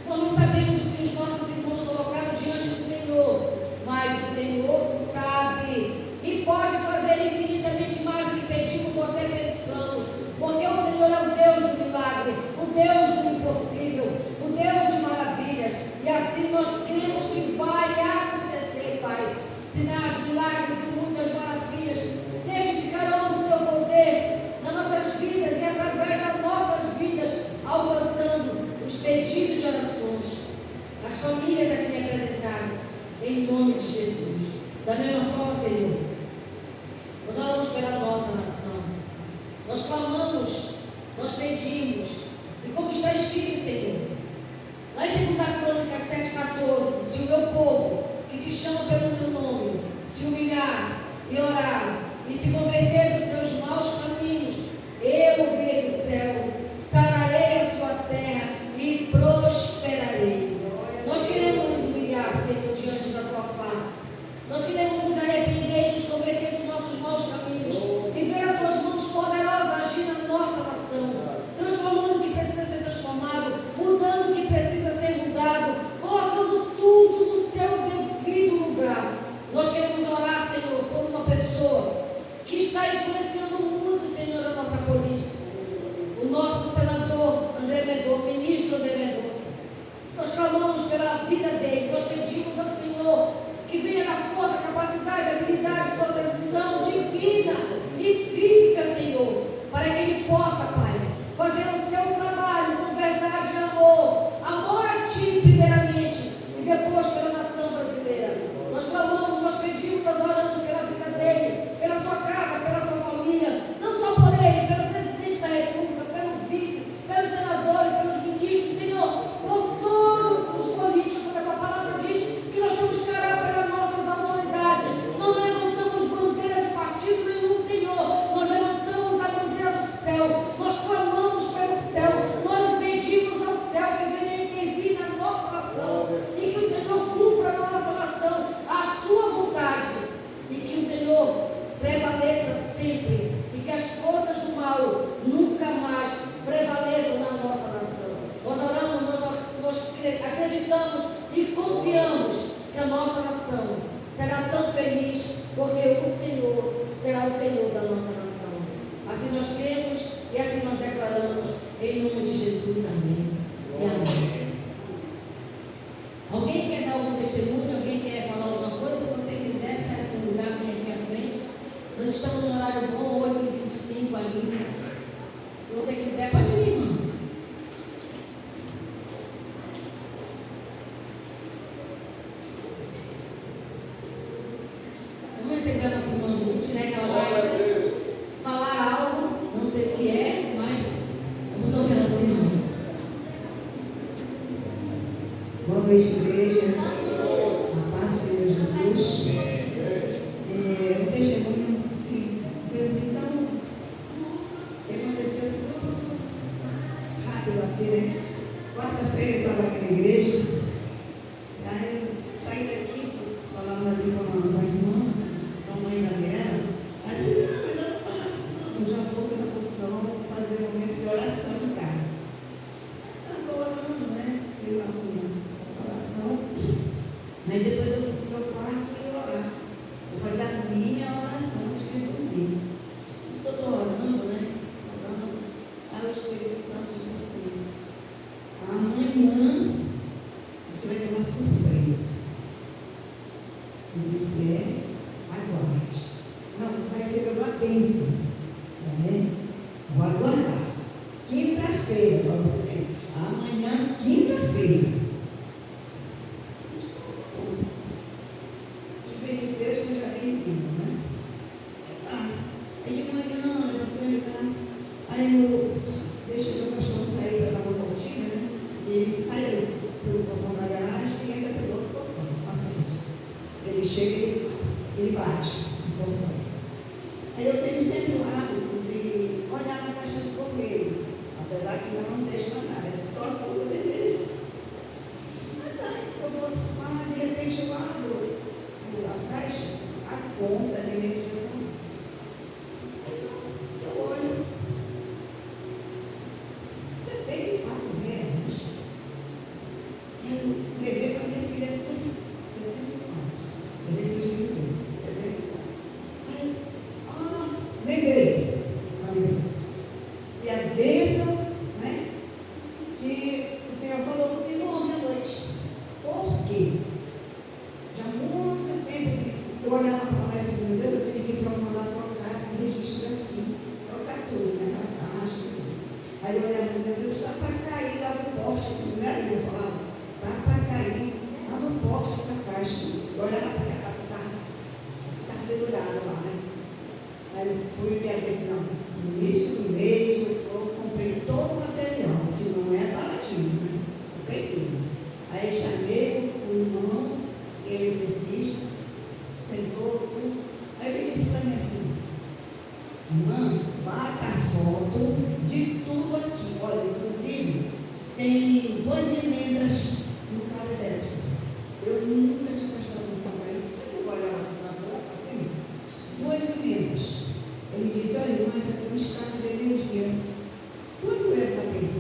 Nós não sabemos o que os nossos irmãos colocaram diante do Senhor, mas o Senhor sabe e pode fazer infinitamente mais do que pedimos ou até pensamos, porque o Senhor é o Deus do milagre, o Deus do impossível, o Deus de maravilhas, e assim nós cremos que vai acontecer, Pai. Sinais, milagres e muitas maravilhas testificarão do teu poder nas nossas vidas e através das nossas vidas, alcançando os pedidos de orações, as famílias aqui representadas, em nome de Jesus. Da mesma forma, Senhor, nós oramos pela nossa nação, nós clamamos, nós pedimos, e como está escrito, Senhor, lá em 2 Crônicas 7,14, se o meu povo, que se chama pelo meu nome, se humilhar e orar, e se converter dos seus maus caminhos, eu ouvirei do céu, sararei a sua terra e prosperarei. Nós queremos nos humilhar, Senhor, diante da tua face. Nós queremos nos arrepender e nos converter dos nossos maus caminhos e ver as tuas mãos poderosas agir na nossa nação, transformando o que precisa ser transformado, mudando o que precisa ser mudado, colocando tudo no seu devido lugar. Nós queremos orar, Senhor, por uma pessoa que está influenciando muito, Senhor, a nossa política. O nosso senador André Mendonça, ministro André Mendonça. Nós clamamos pela vida dele, nós pedimos ao Senhor que venha dar força, capacidade, habilidade, proteção divina e física, Senhor, para que ele possa, Pai, fazer o seu trabalho com verdade e amor, amor a Ti primeiramente e depois pela nação brasileira. Nós clamamos, nós pedimos, nós oramos pela vida dele, pela sua casa, pela sua família, não só por ele, pelo presidente da República, pelo vice, pelos senadores, pelos ministros, Senhor, por todos os políticos, porque a tua palavra diz que nós temos que orar pelas nossas autoridades. Não levantamos bandeira de partido nenhum, Senhor, nós levantamos a bandeira do céu, nós clamamos pelo céu, nós pedimos ao céu que venha intervir na nossa nação e que o Senhor cumpra na nossa nação a sua vontade e que o Senhor prevaleça sempre e que as forças do mal nunca mais prevaleçam na nossa nação. Nós oramos, nós acreditamos e confiamos que a nossa nação será tão feliz porque o Senhor será o Senhor da nossa nação. Assim nós cremos e assim nós declaramos em nome de Jesus. Amém e amém. Alguém quer dar algum testemunho? Alguém quer falar alguma coisa? Se você quiser, sai do seu lugar, vem aqui à frente. Nós estamos no horário bom, 8h25 ainda. Se você quiser, pode vir, irmão. Vamos receber a nossa irmã Ruth, né? Que ela vai falar algo, não sei o que é, mas vamos ouvir a nossa irmã. Boa noite, igreja. A paz do Senhor Jesus. Um testemunho, assim, coisa assim tão. Aconteceu assim, rápido assim, né? Quarta-feira eu estava aqui na igreja, aí eu saí daqui, falando ali com a irmã, com a mãe da Adriana, aí disse, não, mas eu não faço, não, eu já vou pela cultura, fazer um momento de oração em casa. Eu estou orando, né? Pela oração. Aí depois eu fui para o meu quarto e orar. Vou fazer a minha oração de me dormir. Isso que eu estou orando, né? Orando. Aí o Espírito Santo disse assim: amanhã você vai ter uma surpresa. Eu disse: aguarde. Não, você vai receber uma bênção. Você vai ver? Vou aguardar. Quinta-feira, falou assim: amanhã, quinta-feira. Que vem de Deus seja bem-vindo, né? Aí de manhã, eu vou aí eu deixei meu cachorro sair para dar uma voltinha, né? E ele saiu pelo portão da garagem e ainda pelo outro portão, à frente. Ele chega e ele bate no portão. Aí eu tenho sempre o hábito de olhar na caixa do correio, apesar que eu não deixo nada, é só por igreja. 2 emendas no carro elétrico. Eu nunca tinha prestado atenção para isso. Eu vou olhar lá assim. 2 emendas. Ele disse, olha, irmã, isso aqui é um escape de energia. Quando eu ia saber?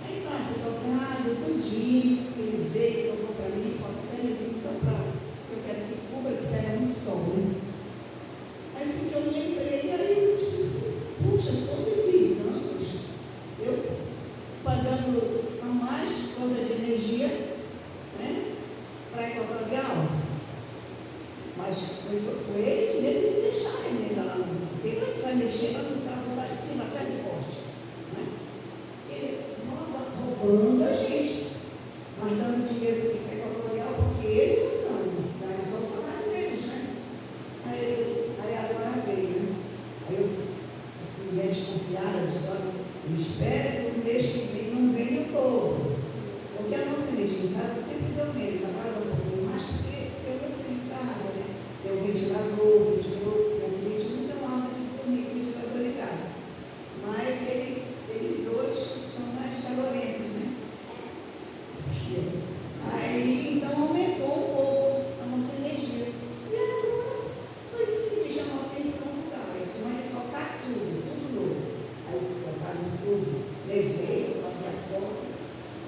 Aí tá, fui tocado, tudinho. Ele veio, tocou para mim, falou, televisão só para. Eu quero que cubra, que pega muito sol, né? Aí eu lembrei, aí eu disse assim, puxa, todos esses anos, eu pagando a mais conta de energia, né? Para Equatorial. Mas foi ele que mesmo me deixar a emenda lá no. Porque ele vai mexer lá no carro lá em cima, perto do poste. Né? E roubando a gente, mas dando dinheiro para Equatorial, porque ele não dando, daí só o salário deles, né? Aí agora veio, né? Aí eu, assim, meio desconfiada, eu disse, olha, espera que no mês que vem não venha o dobro. Porque a nossa energia em casa sempre deu medo, trabalha um pouquinho mais, porque eu meu filho em casa, né? Tem o ventilador, minha filha não tem uma hora de dormir, o ventilador ligado. Mas eles dois são mais calorentos, né? Aí, então, aumentou um pouco a nossa energia. E agora, foi que me chamou a atenção do carro. Isso, mas tocar tudo novo. Aí, tocaram tudo, levei, eu bati a foto.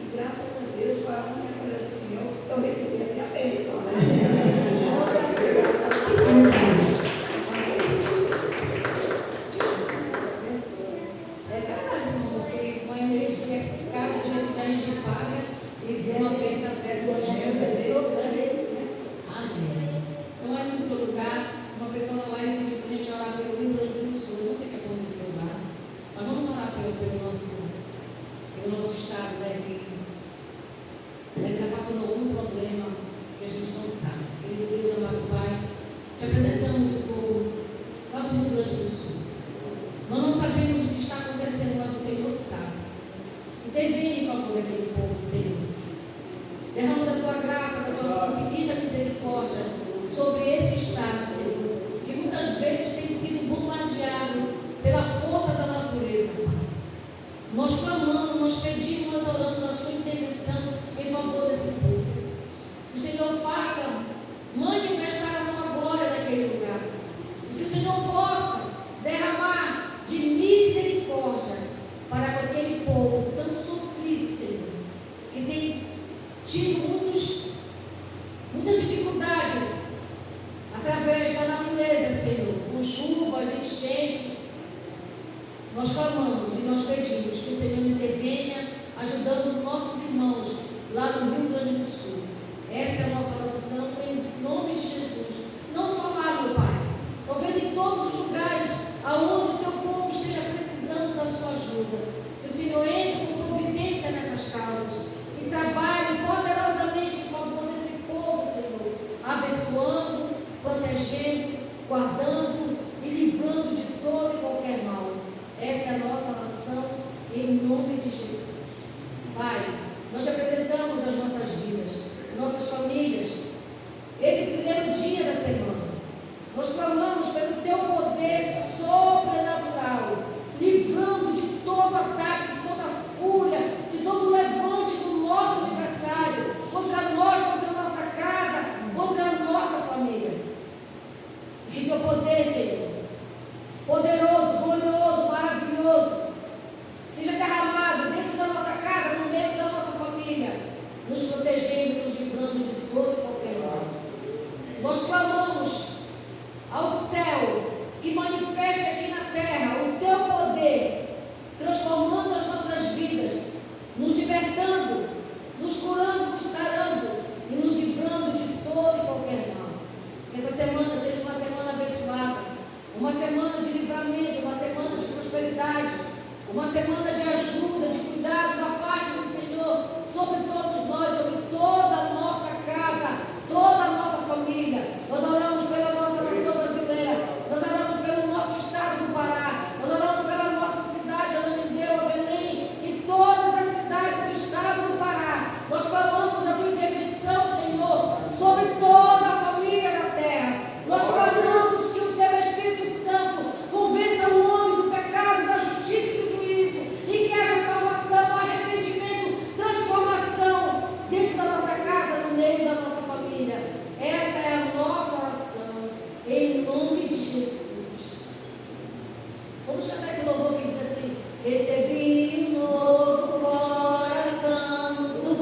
E graças a Deus, foi a única coisa do Senhor, eu recebi a minha bênção, né? É verdade, irmão, porque com a energia, cara, do jeito que a gente paga, e vê uma bênção dessa, uma ajuda desse, né? Amém. Então, aí no seu lugar, uma pessoa lá e pediu para a gente orar pelo Rio Grande do Sul. Eu não sei o que aconteceu lá, mas vamos orar pelo nosso estado, né? Que ele está passando algum problema que a gente não sabe. Querido Deus, amado Pai, te apresentamos o povo lá do Rio Grande do Sul. Nós não sabemos o que está acontecendo, mas o Senhor sabe. Intervene em favor daquele povo, Senhor. Derrama da tua graça, da tua infinita misericórdia sobre esse estado, Senhor, que muitas vezes tem sido bombardeado pela força da natureza, Pai. Nós clamamos, nós pedimos, nós oramos a sua intervenção em favor desse povo. Que o Senhor faça manifestar a sua glória naquele lugar. Que o Senhor possa derramar de misericórdia para aquele povo tão sofrido, Senhor, que tem tido muitas dificuldades através da natureza, Senhor, com chuvas, enchente. Nós clamamos e nós pedimos que o Senhor intervenha, ajudando nossos irmãos lá no Rio Grande do Sul. Essa é a nossa oração em nome de Jesus. Não só lá, meu Pai, talvez em todos os lugares aonde o teu povo esteja precisando da sua ajuda. Que o Senhor entre com providência nessas causas e trabalhe poderosamente em favor desse povo, Senhor, abençoando, protegendo, guardando e livrando de todo e qualquer mal. Essa é a nossa oração em nome de Jesus. Pai, nós te apresentamos as nossas vidas, nossas famílias, esse primeiro dia da semana. Nós clamamos pelo teu poder sobrenatural, livrando de todo ataque, de toda fúria, de todo levante do nosso adversário, contra nós, contra a nossa casa, contra a nossa família. E que teu poder, Senhor, poderoso, glorioso, maravilhoso, seja derramado dentro da nossa casa, no meio da nossa família, nos protegendo, nos livrando de todo e qualquer mal. Nós clamamos ao céu que manifeste aqui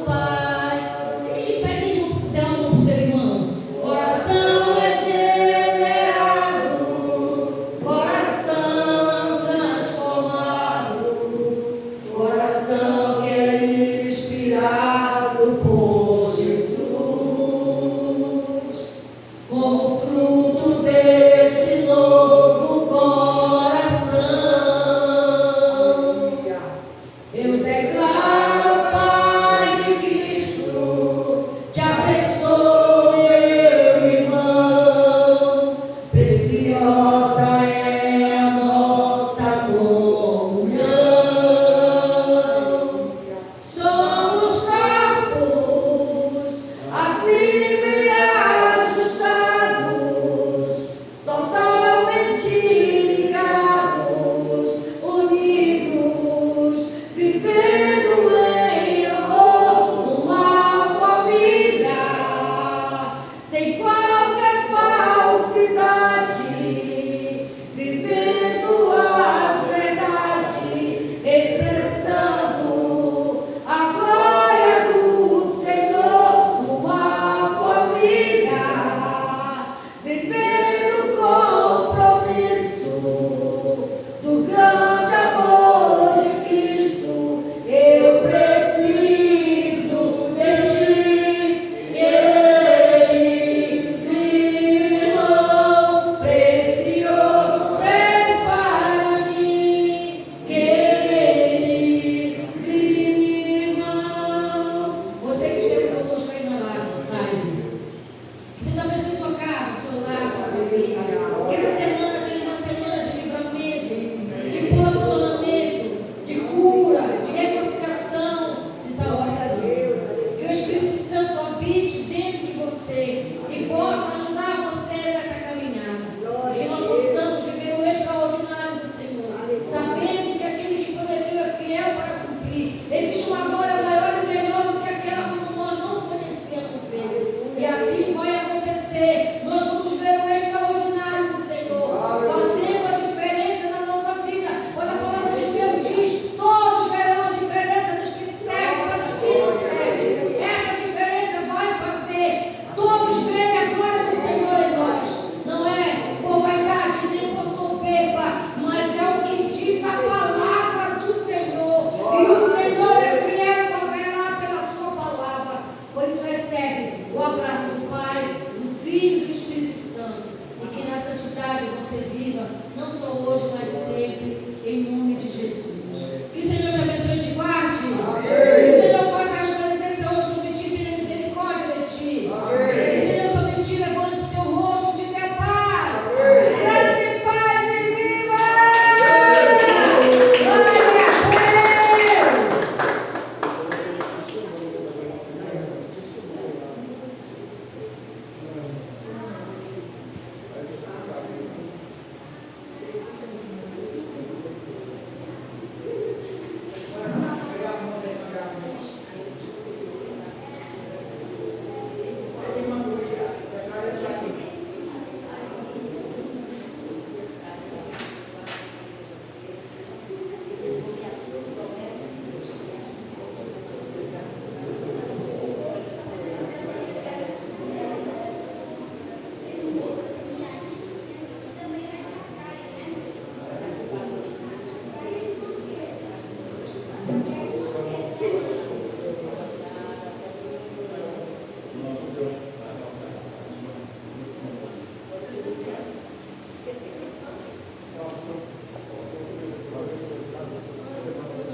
Pai.